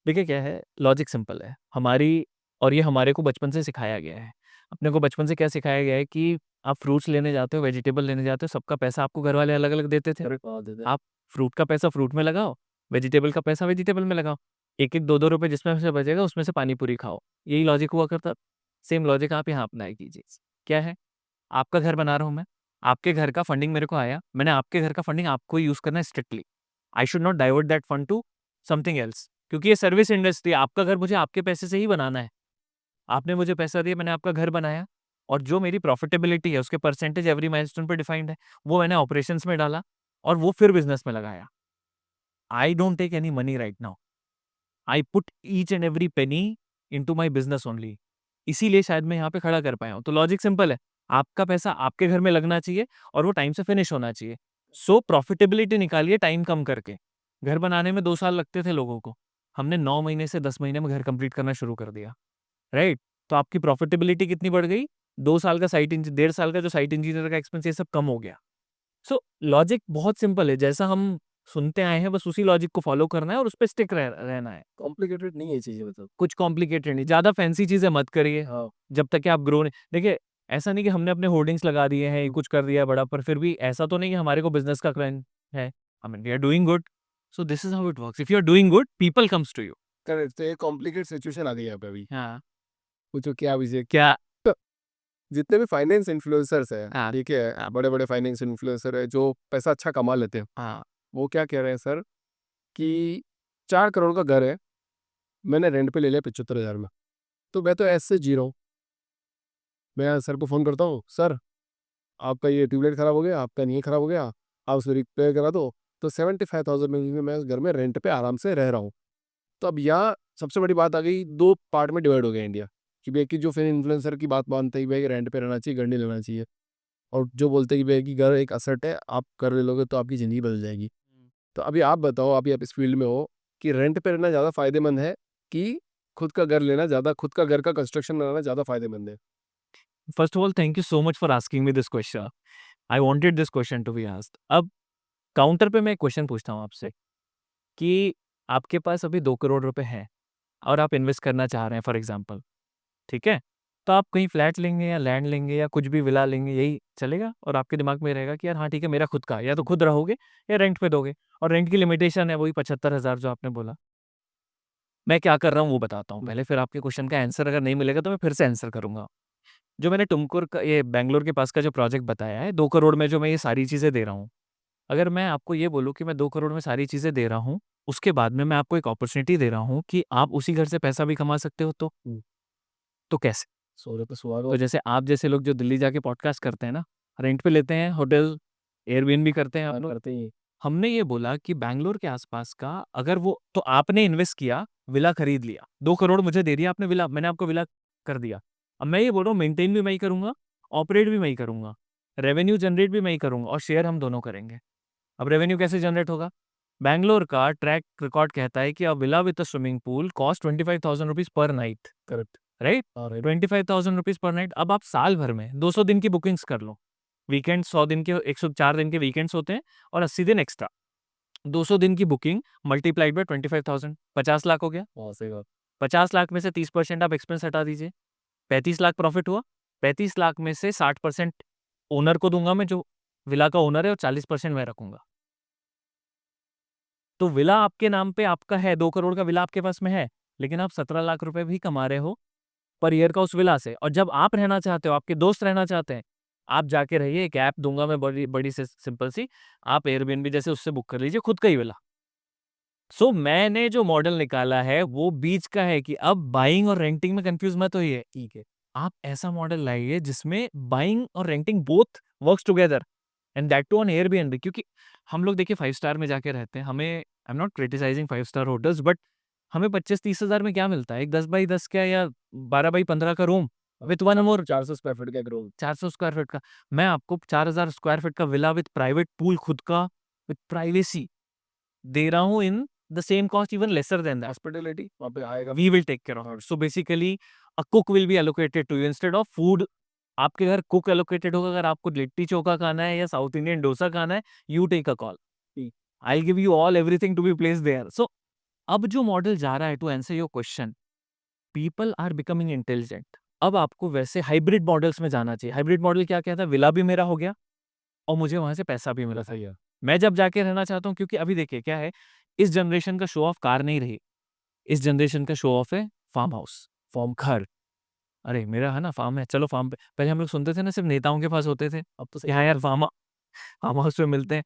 देखिए क्या है, लॉजिक सिंपल है हमारी, और ये हमारे को बचपन से सिखाया गया है। अपने को बचपन से क्या सिखाया गया है कि आप फ्रूट्स लेने जाते हो, वेजिटेबल लेने जाते हो, सबका पैसा आपको घर वाले अलग अलग देते थे। अरे बहुत दे दे। आप फ्रूट का पैसा फ्रूट में लगाओ, वेजिटेबल का पैसा वेजिटेबल में लगाओ, एक एक 2-2 रुपए जिसमें से बचेगा उसमें से पानी पूरी खाओ। यही लॉजिक हुआ करता। सेम लॉजिक आप यहाँ अप्लाई कीजिए। क्या है, आपका घर बना रहा हूँ मैं, आपके घर का फंडिंग मेरे को आया, मैंने आपके घर का फंडिंग आपको यूज करना है strictly. I should not divert that fund to something else, क्योंकि ये सर्विस इंडस्ट्री, आपका घर मुझे आपके पैसे से ही बनाना है। आपने मुझे पैसा दिया, मैंने आपका घर बनाया, और जो मेरी प्रॉफिटेबिलिटी है उसके परसेंटेज एवरी माइलस्टोन पे डिफाइंड है, वो मैंने ऑपरेशंस में डाला और वो फिर बिजनेस में लगाया। I don't take any money right now, I put each and every penny into my business only. इसीलिए शायद मैं यहाँ पे खड़ा कर पाया हूँ। तो लॉजिक सिंपल है, आपका पैसा आपके घर में लगना चाहिए और वो टाइम से फिनिश होना चाहिए। सो प्रॉफिटेबिलिटी निकालिए टाइम कम करके। घर बनाने में 2 साल लगते थे लोगों को, हमने 9 महीने से 10 महीने में घर कंप्लीट करना शुरू कर दिया, राइट? तो आपकी प्रॉफिटेबिलिटी कितनी बढ़ गई? 2 साल का साइट इंज 1.5 साल का जो साइट इंजीनियर का एक्सपेंस, ये सब कम हो गया। सो लॉजिक बहुत सिंपल है, जैसा हम सुनते आए हैं बस उसी लॉजिक को फॉलो करना है और उस पे स्टिक रहना है। कॉम्प्लिकेटेड नहीं है चीजें, मतलब। कुछ कॉम्प्लिकेटेड नहीं, ज़्यादा फैंसी चीज़ें मत करिए, हाँ। जब तक कि आप ग्रो नहीं। देखिए, ऐसा नहीं कि हमने अपने होर्डिंग्स लगा दिए हैं, ये कुछ कर दिया बड़ा, पर फिर भी ऐसा तो नहीं कि हमारे को बिज़नेस का क्राइम है। I mean we are doing good, so this is how it works. If you are doing good, people comes to you. Correct, तो ये कॉम्प्लिकेटेड सिचुएशन आ गई यहाँ पे अभी। हाँ, पूछो क्या विषय। क्या? जितने भी फाइनेंस इन्फ्लुएंसर्स हैं, हाँ, ठीक है, बड़े बड़े फाइनेंस इन्फ्लुएंसर है जो पैसा अच्छा कमा लेते हैं, हाँ, वो क्या कह रहे हैं सर, कि 4 करोड़ का घर है, मैंने रेंट पे ले लिया 75,000 में, तो मैं तो ऐसे जी रहा हूँ। मैं सर को फ़ोन करता हूँ, सर आपका ये ट्यूबलाइट ख़राब हो गया, आपका नहीं खराब हो गया, आप उसे रिपेयर करा दो। तो 75,000 में मैं उस घर में रेंट पे आराम से रह रहा हूँ। तो अब यहाँ सबसे बड़ी बात आ गई, 2 पार्ट में डिवाइड हो गया इंडिया, कि भई कि जो फिर इन्फ्लुएंसर की बात मानते हैं कि भाई रेंट पे रहना चाहिए, घर नहीं लेना चाहिए, और जो बोलते हैं कि भई कि घर एक एसेट है, आप घर ले लोगे तो आपकी ज़िंदगी बदल जाएगी। तो अभी आप बताओ, अभी आप इस फील्ड में हो, कि रेंट पे रहना ज़्यादा फ़ायदेमंद है कि खुद का घर लेना ज़्यादा, खुद का घर का कंस्ट्रक्शन बनाना ज़्यादा फ़ायदेमंद है? First of all thank you so much for asking me this question. I wanted this question to be asked. अब काउंटर पे मैं एक क्वेश्चन पूछता हूँ आपसे कि आपके पास अभी 2 करोड़ रुपए हैं और आप इन्वेस्ट करना चाह रहे हैं फॉर एग्जांपल, ठीक है? तो आप कहीं फ्लैट लेंगे या लैंड लेंगे या कुछ भी विला लेंगे, यही चलेगा? और आपके दिमाग में रहेगा कि यार हाँ ठीक है, मेरा खुद का, या तो खुद रहोगे या रेंट पे दोगे, और रेंट की लिमिटेशन है वही 75,000 जो आपने बोला। मैं क्या कर रहा हूँ वो बताता हूँ पहले, फिर आपके क्वेश्चन का आंसर अगर नहीं मिलेगा तो मैं फिर से आंसर करूँगा। जो मैंने तुमकुर का, ये बैंगलोर के पास का जो प्रोजेक्ट बताया है 2 करोड़ में जो मैं ये सारी चीज़ें दे रहा हूँ, अगर मैं आपको ये बोलूँ कि मैं 2 करोड़ में सारी चीज़ें दे रहा हूँ, उसके बाद में मैं आपको एक अपॉर्च्युनिटी दे रहा हूँ कि आप उसी घर से पैसा भी कमा सकते हो, तो कैसे? सोने पे सुहागा तो जैसे आप जैसे लोग जो दिल्ली जाके पॉडकास्ट करते हैं ना, रेंट पे लेते हैं होटल, एयरबीएनबी करते हैं आप लोग। करते ही हमने ये बोला कि बैंगलोर के आसपास का अगर वो, तो आपने इन्वेस्ट किया, विला खरीद लिया, 2 करोड़ मुझे दे दिया आपने विला, मैंने आपको विला कर दिया। अब मैं ये बोल रहा हूँ मेंटेन भी मैं ही करूँगा, ऑपरेट भी मैं ही करूँगा, रेवेन्यू जनरेट भी मैं ही करूँगा और शेयर हम दोनों करेंगे। अब रेवेन्यू कैसे जनरेट होगा? बैंगलोर का ट्रैक रिकॉर्ड कहता है कि a villa with a swimming pool cost 25,000 rupees per night, correct. Right? Right. 25,000 rupees per night. अब आप साल भर में 200 दिन की बुकिंग्स कर लो। वीकेंड 100 दिन के, 104 दिन के वीकेंड्स होते हैं और 80 दिन एक्स्ट्रा। 200 दिन की बुकिंग मल्टीप्लाइड बाय 25,000, 50 लाख हो गया। बहुत सही बात। 50 लाख में से 30% आप एक्सपेंस हटा दीजिए, 35 लाख प्रॉफिट हुआ। 35 लाख में से 60% ओनर को दूंगा मैं, जो विला का ओनर है, और 40% मैं रखूंगा। तो विला आपके नाम पे आपका है, 2 करोड़ का विला आपके पास में है, लेकिन आप 17 लाख रुपए भी कमा रहे हो पर ईयर का उस विला से। और जब आप रहना चाहते हो, आपके दोस्त रहना चाहते हैं, आप जाके रहिए, एक ऐप दूंगा मैं बड़ी बड़ी से सिंपल सी, आप एयरबीएनबी जैसे उससे बुक कर लीजिए खुद का ही विला। सो मैंने जो मॉडल निकाला है वो बीच का है कि अब बाइंग और रेंटिंग में कंफ्यूज मत होइए। ठीक है। आप ऐसा मॉडल लाइए जिसमें बाइंग और renting both works together, and that too on Airbnb. क्योंकि हम लोग देखिए 5 स्टार में जाके रहते हैं, हमें, I am not criticising 5 star hotels, but हमें 25-30 हज़ार में क्या मिलता है? एक 10 बाई 10 का या 12 बाई 15 का room with 1 more 400 square feet का एक रूम। 400 स्क्वायर फीट का। मैं आपको 4000 स्क्वायर फीट का विला विथ प्राइवेट पूल खुद का, विथ प्राइवेसी दे रहा हूँ in the same cost, even lesser than that. Hospitality वहाँ पे आएगा। We will take care of it. So basically a cook will be allocated to you instead of food. आपके घर कुक एलोकेटेड होगा, अगर आपको लिट्टी चोखा खाना है या साउथ इंडियन डोसा खाना है, you take a call, I give you all everything to be placed there. So अब जो मॉडल जा रहा है, to answer your question, people are becoming intelligent. अब आपको वैसे हाइब्रिड मॉडल्स में जाना चाहिए। हाइब्रिड मॉडल क्या कहता है? विला भी मेरा हो गया और मुझे वहां से पैसा भी मिला। सही है। मैं जब जाके रहना चाहता हूँ, क्योंकि अभी देखिए क्या है, इस जनरेशन का शो ऑफ कार नहीं रही, इस जनरेशन का शो ऑफ है फार्म हाउस, फार्म घर। अरे मेरा है ना फार्म है, चलो फार्म पे। पहले हम लोग सुनते थे ना सिर्फ नेताओं के पास होते थे, अब तो यहाँ यार फार्म फार्म हाउस पे मिलते हैं।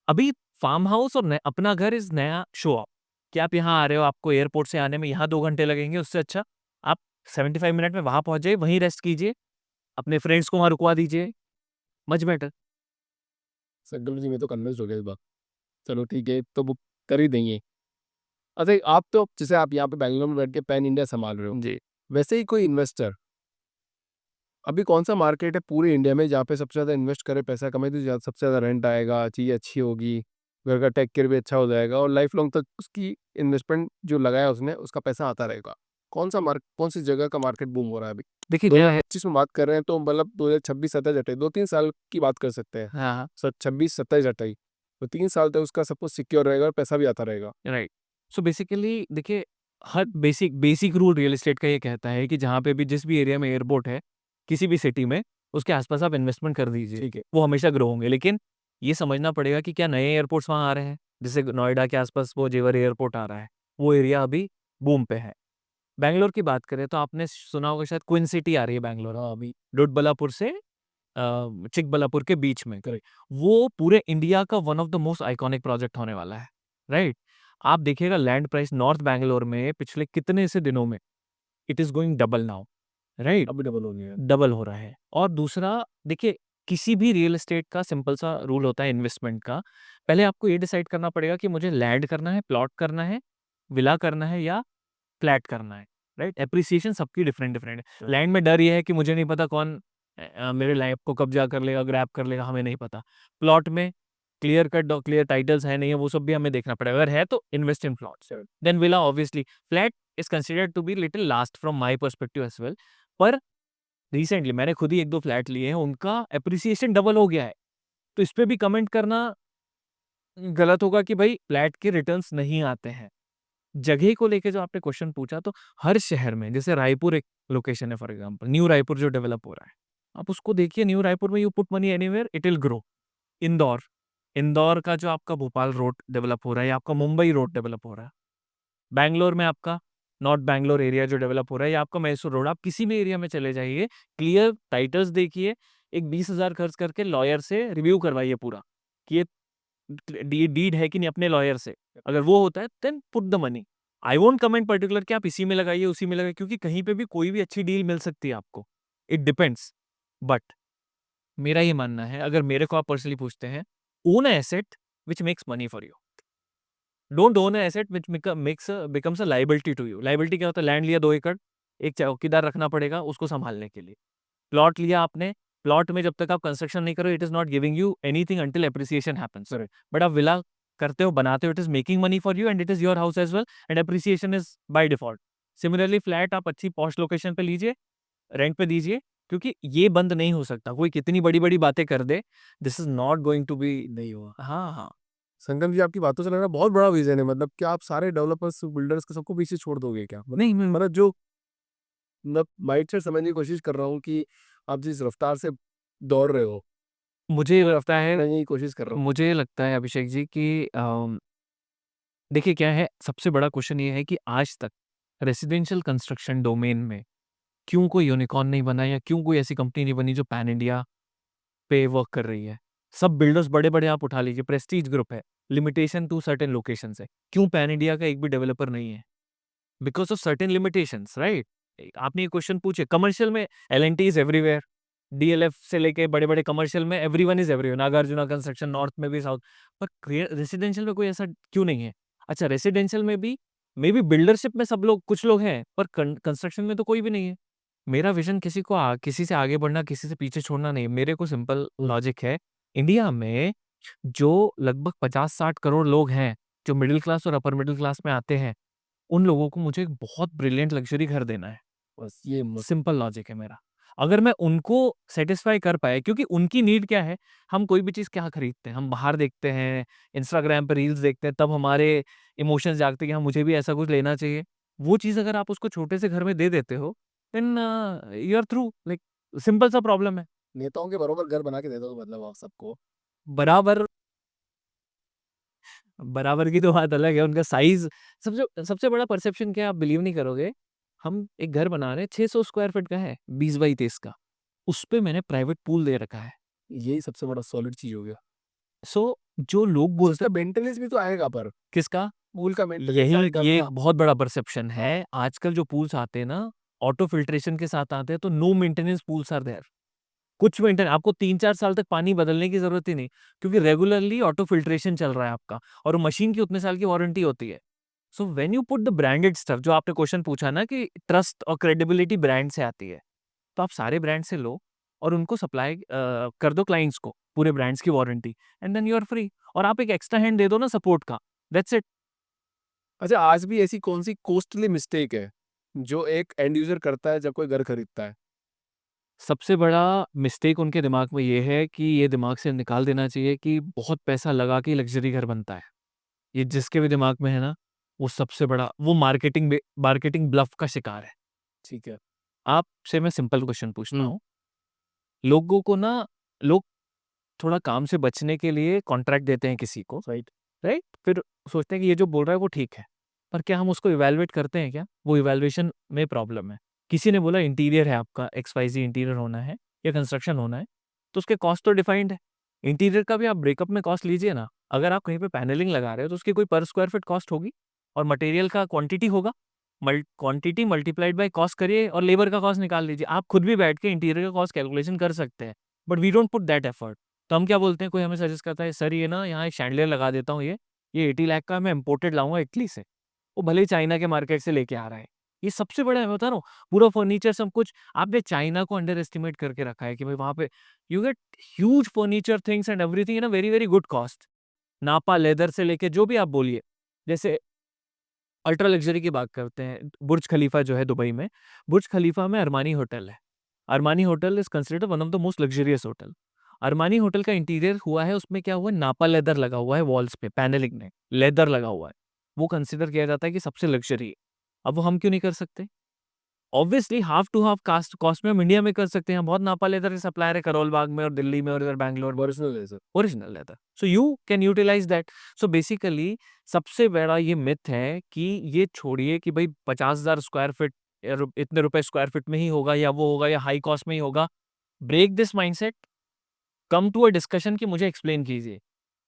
अभी फार्म हाउस और अपना घर इज नया शो ऑफ। कि आप यहाँ आ रहे हो, आपको एयरपोर्ट से आने में यहाँ 2 घंटे लगेंगे, उससे अच्छा आप 75 मिनट में वहां पहुंच जाइए, वहीं रेस्ट कीजिए, अपने फ्रेंड्स को वहां रुकवा दीजिए, मच बेटर। संकल्प जी मैं तो कन्विंस्ड हो गया इस बात। चलो ठीक है, तो बुक कर ही देंगे। अच्छा, आप तो जैसे आप यहाँ पे बैंगलोर में बैठ के पैन इंडिया संभाल रहे हो, जी। वैसे ही कोई इन्वेस्टर अभी कौन सा मार्केट है पूरे इंडिया में जहाँ पे सबसे ज़्यादा इन्वेस्ट करे पैसा कमाए, तो सबसे ज़्यादा रेंट आएगा, चीज़ें अच्छी होगी, घर का टेक केयर भी अच्छा हो जाएगा और लाइफ लॉन्ग तक उसकी इन्वेस्टमेंट जो लगाया उसने उसका पैसा आता रहेगा? कौन सी जगह का मार्केट बूम हो रहा है अभी? देखिए क्या है। 2025 में बात कर रहे हैं तो मतलब 2026-27 हटाई, 2-3 साल की बात कर सकते हैं। हाँ, 26-27 हटाई, तो 3 साल तक उसका सब कुछ सिक्योर रहेगा और पैसा भी आता रहेगा। राइट। सो बेसिकली देखिए, हर basic basic rule real estate का ये कहता है कि जहाँ पे भी, जिस भी एरिया में एयरपोर्ट है, किसी भी सिटी में, उसके आसपास आप इन्वेस्टमेंट कर दीजिए, ठीक है। वो हमेशा ग्रो होंगे। लेकिन ये समझना पड़ेगा कि क्या नए एयरपोर्ट्स वहाँ आ रहे हैं? जैसे नोएडा के आसपास वो जेवर एयरपोर्ट आ रहा है, वो एरिया अभी बूम पे है। बैंगलोर की बात करें तो आपने सुना होगा शायद, क्वीन सिटी आ रही है बैंगलोर, हाँ, अभी डोडबलापुर से चिकबल्लापुर के बीच में। करेक्ट। वो पूरे इंडिया का one of the most iconic project होने वाला है, राइट? आप देखिएगा लैंड प्राइस नॉर्थ बैंगलोर में पिछले कितने से दिनों में, it is going double now, right? अभी डबल हो गया है। डबल हो रहा है। और दूसरा देखिए, किसी भी रियल एस्टेट का सिंपल सा रूल होता है इन्वेस्टमेंट का, पहले आपको ये डिसाइड करना पड़ेगा कि मुझे लैंड करना है, प्लॉट करना है, विला करना है या फ्लैट करना है, राइट? एप्रिसिएशन सबकी डिफरेंट डिफरेंट है। लैंड में डर ये है कि मुझे नहीं पता कौन मेरे लैंड को कब्जा कर लेगा, ग्रैब कर लेगा, हमें नहीं पता। प्लॉट में क्लियर कट और क्लियर टाइटल्स है नहीं है, वो सब भी हमें देखना पड़ेगा। अगर है तो invest in plots. Then villa obviously, flat is considered to be little last from my perspective as well. पर रिसेंटली मैंने खुद ही 1-2 फ्लैट लिए हैं, उनका एप्रिसिएशन डबल हो गया है। तो इस पे भी कमेंट करना गलत होगा कि भाई फ्लैट के रिटर्न्स नहीं आते हैं। जगह को लेके जो आपने क्वेश्चन पूछा, तो हर शहर में, जैसे रायपुर एक लोकेशन है फॉर एग्जांपल, न्यू रायपुर जो डेवलप हो रहा है, आप उसको देखिए। न्यू रायपुर में you put money anywhere it will grow. Indore, Indore का जो आपका भोपाल रोड डेवलप हो रहा है या आपका मुंबई रोड डेवलप हो रहा है, बैंगलोर में आपका नॉर्थ बैंगलोर एरिया जो डेवलप हो रहा है या आपका मैसूर रोड, आप किसी भी एरिया में चले जाइए, क्लियर टाइटल्स देखिए, एक 20,000 खर्च करके लॉयर से रिव्यू करवाइए पूरा कि ये डीड है कि नहीं अपने लॉयर से। अगर वो होता है then put the money. I won't comment particular कि आप इसी में लगाइए उसी में लगाइए, क्योंकि कहीं पे भी कोई भी अच्छी डील मिल सकती है आपको। It depends. बट मेरा ये मानना है, अगर मेरे को आप पर्सनली पूछते हैं, own a asset which makes money for you. Don't own a asset which becomes a liability to you. Liability क्या होता है? लैंड लिया 2 एकड़, एक चौकीदार रखना पड़ेगा उसको संभालने के लिए। प्लॉट लिया आपने, प्लॉट में जब तक आप कंस्ट्रक्शन नहीं करो, it is not giving you anything until appreciation happens. But आप विला करते हो, बनाते हो, it is making money for you and it is your house as well, and appreciation is by default. Similarly flat आप अच्छी posh location पे लीजिए, rent पे दीजिए, क्योंकि ये बंद नहीं हो सकता। कोई कितनी बड़ी बड़ी बातें कर दे, this is not going to be. नहीं हुआ। हाँ हाँ। संगम जी, आपकी बातों से लग रहा है बहुत बड़ा विजन है। मतलब क्या आप सारे डेवलपर्स, बिल्डर्स को सबको पीछे छोड़ दोगे क्या? नहीं मतलब जो मैं माइंडसेट समझने की कोशिश कर रहा हूँ कि आप जिस रफ्तार से दौड़ रहे हो, मुझे लगता है मैं यही कोशिश कर रहा हूँ। मुझे लगता है अभिषेक जी कि देखिए क्या है, सबसे बड़ा क्वेश्चन ये है कि आज तक रेसिडेंशियल कंस्ट्रक्शन डोमेन में क्यों कोई यूनिकॉर्न नहीं बना, या क्यों कोई ऐसी कंपनी नहीं बनी जो पैन इंडिया पे वर्क कर रही है। सब बिल्डर्स बड़े-बड़े आप उठा लीजिए, प्रेस्टीज ग्रुप है, लिमिटेशन टू सर्टेन लोकेशंस है। क्यों पैन इंडिया का एक भी डेवलपर नहीं है? Because of certain limitations, right? आपने ये क्वेश्चन पूछे, कमर्शियल में एल-एंड-टी इज़ एवरीवेयर। डीएलएफ से लेके बड़े-बड़े कमर्शियल में everyone is everywhere. Nagarjuna construction north में भी, साउथ। पर रेसिडेंशियल में कोई ऐसा क्यों नहीं है? अच्छा, रेसिडेंशियल में भी मे बी बिल्डरशिप में सब लोग, कुछ लोग हैं, पर कंस्ट्रक्शन में तो कोई भी नहीं है। मेरा विज़न किसी से आगे बढ़ना, किसी से पीछे छोड़ना नहीं है। मेरे को सिंपल लॉजिक है, इंडिया में जो लगभग 50-60 करोड़ लोग हैं, जो मिडल क्लास और अपर मिडल क्लास में आते हैं, उन लोगों को मुझे एक बहुत ब्रिलियंट लग्ज़री घर देना है। बस ये सिंपल लॉजिक है मेरा। अगर मैं उनको सैटिस्फाई कर पाया, क्योंकि उनकी नीड क्या है, हम कोई भी चीज़ क्या खरीदते हैं, हम बाहर देखते हैं, इंस्टाग्राम पे रील्स देखते हैं, तब हमारे इमोशंस जागते हैं कि हाँ, मुझे भी ऐसा कुछ लेना चाहिए। वो चीज़ अगर आप उसको छोटे से घर में दे देते हो, then you are through. Like simple सा प्रॉब्लम है। नेताओं के बराबर घर बना के दे दो, मतलब आप सबको। बराबर बराबर की तो बात अलग है, उनका साइज़। सबसे सबसे बड़ा परसेप्शन क्या है, आप बिलीव नहीं करोगे। हम एक घर बना रहे हैं, 600 स्क्वायर फीट का है, 20 बाई 23 का। उसपे मैंने प्राइवेट पूल दे रखा है। यही सबसे बड़ा सॉलिड चीज हो गया। सो जो लोग बोलते उसका हैं, मेंटेनेंस भी तो आएगा, पर किसका? पूल का मेंटेनेंस यही आएगा ये ना। एक बहुत बड़ा परसेप्शन है। आजकल जो पूल्स आते हैं ना, ऑटो फिल्ट्रेशन के साथ आते हैं, तो no maintenance pools are there. कुछ मेंटेन आपको 3-4 साल तक पानी बदलने की ज़रूरत ही नहीं, क्योंकि रेगुलरली ऑटो फिल्ट्रेशन चल रहा है आपका, और मशीन की उतने साल की वारंटी होती है। So when you put the branded stuff, जो आपने क्वेश्चन पूछा ना कि ट्रस्ट और क्रेडिबिलिटी ब्रांड से आती है, तो आप सारे ब्रांड से लो और उनको सप्लाई कर दो क्लाइंट्स को, पूरे ब्रांड्स की warranty, and then you are free. और आप एक एक्स्ट्रा हैंड दे दो ना सपोर्ट का, दैट्स इट। अच्छा, आज भी ऐसी कौन सी कॉस्टली मिस्टेक है जो एक एंड यूजर करता है जब कोई घर खरीदता है? सबसे बड़ा मिस्टेक उनके दिमाग में ये है कि ये दिमाग से निकाल देना चाहिए कि बहुत पैसा लगा के लग्ज़री घर बनता है। ये जिसके भी दिमाग में है ना, वो सबसे बड़ा वो मार्केटिंग ब्लफ का शिकार है। ठीक है। आपसे मैं सिंपल क्वेश्चन पूछता हम्म। हूँ, लोगों को ना लोग थोड़ा काम से बचने के लिए कॉन्ट्रैक्ट देते हैं किसी को, राइट। राइट? फिर सोचते हैं कि ये जो बोल रहा है वो ठीक है। पर क्या हम उसको इवैल्यूएट करते हैं क्या? वो इवैल्यूएशन में प्रॉब्लम है। किसी ने बोला इंटीरियर है आपका, एक्स-वाई-ज़ेड इंटीरियर होना है या कंस्ट्रक्शन होना है, तो उसके कॉस्ट तो डिफाइंड है। इंटीरियर का भी आप ब्रेकअप में कॉस्ट लीजिए ना। अगर आप कहीं पे पैनलिंग लगा रहे हो तो उसकी कोई पर स्क्वायर फीट कॉस्ट होगी, और मटेरियल का क्वांटिटी होगा। क्वांटिटी मल्टीप्लाइड बाय कॉस्ट करिए और लेबर का कॉस्ट निकाल लीजिए। आप खुद भी बैठ के इंटीरियर का कॉस्ट कैलकुलेशन कर सकते हैं। But we don't put that effort. तो हम क्या बोलते हैं, कोई हमें सजेस्ट करता है, सर ये ना यहाँ एक शैंडलियर लगा देता हूँ, ये 80 लाख का मैं इम्पोर्टेड लाऊंगा इटली से। वो भले ही चाइना के मार्केट से लेके आ रहा है। ये सबसे बड़ा है, मैं बता रहा हूँ, पूरा फर्नीचर सब कुछ आपने चाइना को अंडर एस्टिमेट करके रखा है कि भाई वहाँ पे you get huge furniture things and everything in a very very good cost. नापा लेदर से लेके जो भी आप बोलिए। जैसे अल्ट्रा लग्जरी की बात करते हैं, बुर्ज खलीफा जो है दुबई में, बुर्ज खलीफा में अरमानी होटल है। Armani hotel is considered one of the most luxurious hotel. Armani hotel का इंटीरियर हुआ है, उसमें क्या हुआ है, नापा लेदर लगा हुआ है वॉल्स पे, पैनलिंग में लेदर लगा हुआ है, वो कंसिडर किया जाता है कि सबसे लग्जरी है। अब वो हम क्यों नहीं कर सकते? Obviously half to half cast cost में हम इंडिया में कर सकते हैं, बहुत नापा लेदर के सप्लायर है करोल बाग में और दिल्ली में और इधर बैंगलोर में, ओरिजिनल है sir. Original leather, so you can utilise that. So basically सबसे बड़ा ये मिथ है कि ये छोड़िए कि भाई 50,000 स्क्वायर फीट इतने रुपए स्क्वायर फीट में ही होगा या वो होगा या हाई कॉस्ट में ही होगा। Break this mindset, come to a discussion कि मुझे एक्सप्लेन कीजिए।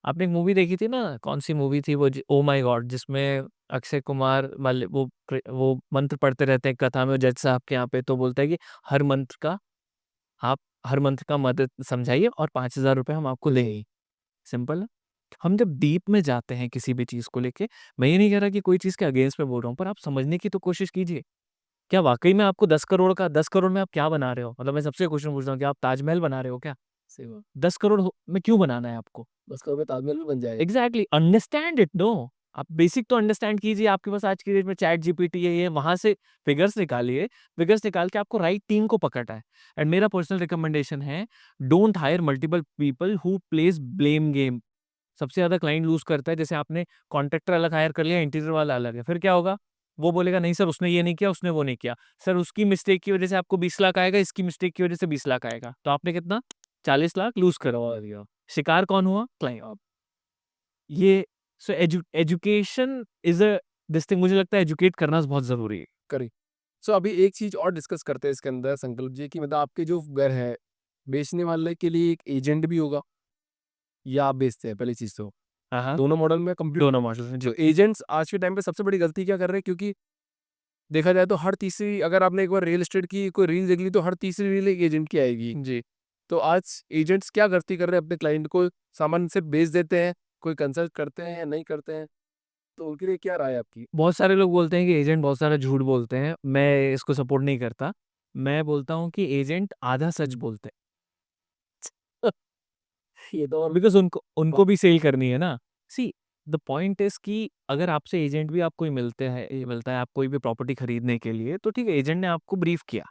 आपने एक मूवी देखी थी ना, कौन सी मूवी थी वो, ओ माय गॉड, जिसमें अक्षय कुमार वाले वो मंत्र पढ़ते रहते हैं कथा में जज साहब के यहाँ पे, तो बोलता है कि हर मंत्र का आप हर मंत्र का मदद समझाइए और 5,000 रुपये हम आपको लेंगे। सिंपल है। हम जब डीप में जाते हैं किसी भी चीज़ को लेके, मैं ये नहीं कह रहा कि कोई चीज़ के अगेंस्ट में बोल रहा हूँ, पर आप समझने की तो कोशिश कीजिए। क्या वाक़ई में आपको 10 करोड़ में आप क्या बना रहे हो? मतलब मैं सबसे क्वेश्चन पूछ रहा हूँ, क्या आप ताजमहल बना रहे हो क्या? सही बात। 10 करोड़ में क्यों बनाना है आपको? बस कभी ताजमहल भी बन जाएगा। Exactly, understand it, no. आप बेसिक तो अंडरस्टैंड कीजिए, आपके पास आज की डेट में चैट जीपीटी है, ये वहाँ से फिगर्स निकालिए, फिगर्स निकाल के आपको राइट टीम को पकड़ना है। एंड मेरा पर्सनल रिकमेंडेशन है, don't hire multiple people who plays blame game. सबसे ज़्यादा क्लाइंट लूज़ करता है, जैसे आपने कॉन्ट्रैक्टर अलग हायर कर लिया, इंटीरियर वाला अलग है, फिर क्या होगा? वो बोलेगा नहीं सर उसने ये नहीं किया, उसने वो नहीं किया। सर उसकी मिस्टेक की वज़ह से आपको 20 लाख आएगा, इसकी मिस्टेक की वज़ह से 20 लाख आएगा। तो आपने कितना? 40 लाख लूज़ करवा दिया। शिकार कौन हुआ? क्लाइंट। ये so education is a this thing, मुझे लगता है एजुकेट करना बहुत ज़रूरी है। करें। सो अभी एक चीज़ और डिस्कस करते हैं इसके अंदर संकल्प जी, कि मतलब आपके जो घर है, बेचने वाले के लिए एक एजेंट भी होगा या आप बेचते हैं? पहली चीज़ तो। हाँ, हाँ। दोनों मॉडल में कंप्लीट। दोनों मॉडल हैं, जो जी। एजेंट्स आज के टाइम पे सबसे बड़ी गलती क्या कर रहे हैं, क्योंकि देखा जाए तो हर तीसरी, अगर आपने एक बार रियल एस्टेट की कोई रील देख ली तो हर तीसरी रील एक एजेंट की आएगी। जी। तो आज एजेंट्स क्या गलती कर रहे हैं, अपने क्लाइंट को सामान सिर्फ बेच देते हैं, कोई कंसल्ट करते हैं या नहीं करते हैं? तो उनके लिए क्या राय है आपकी? बहुत सारे लोग बोलते हैं कि एजेंट बहुत सारा झूठ बोलते हैं, मैं इसको सपोर्ट नहीं करता। मैं बोलता हूँ कि एजेंट आधा सच बोलते हैं। ये तो और बिकॉज़ उनको उनको भी सेल करनी है ना। सी द पॉइंट इज़ कि अगर आपसे एजेंट भी आप कोई मिलता है आप कोई भी प्रॉपर्टी खरीदने के लिए, तो ठीक है, एजेंट ने आपको ब्रीफ किया।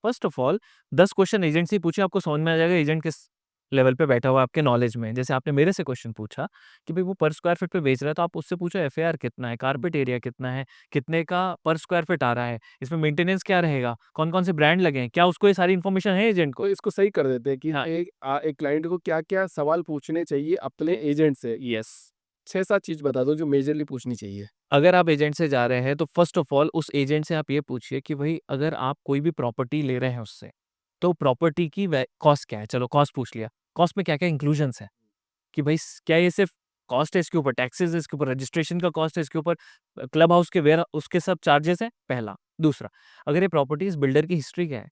First of all 10 question agent से ही पूछे, आपको समझ में आ जाएगा एजेंट किस लेवल पे बैठा हुआ है आपके नॉलेज में। जैसे आपने मेरे से क्वेश्चन पूछा कि भाई वो पर स्क्वायर फीट पे बेच रहा है, तो आप उससे पूछो एफएआर कितना है, कारपेट एरिया कितना है, कितने का पर स्क्वायर फीट आ रहा है, इसमें मेंटेनेंस क्या रहेगा, कौन-कौन से ब्रांड लगे हैं, क्या उसको ये सारी इन्फॉर्मेशन है एजेंट को? तो इसको सही कर देते हैं कि हाँ, एक क्लाइंट को क्या-क्या सवाल पूछने चाहिए अपने एजेंट से। यस। 6-7 चीज़ बता दो जो मेजरली पूछनी चाहिए। अगर आप एजेंट से जा रहे हैं तो फर्स्ट ऑफ ऑल उस एजेंट से आप ये पूछिए कि भाई अगर आप कोई भी प्रॉपर्टी ले रहे हैं उससे, तो प्रॉपर्टी की कॉस्ट क्या है? चलो कॉस्ट पूछ लिया। कॉस्ट में क्या-क्या इंक्लूजन्स हैं? कि भाई क्या ये सिर्फ कॉस्ट है, इसके ऊपर टैक्सेस है, इसके ऊपर रजिस्ट्रेशन का कॉस्ट है, इसके ऊपर क्लब हाउस के वेयर उसके सब चार्जेस हैं, पहला। दूसरा, अगर ये प्रॉपर्टी इस बिल्डर की हिस्ट्री क्या है?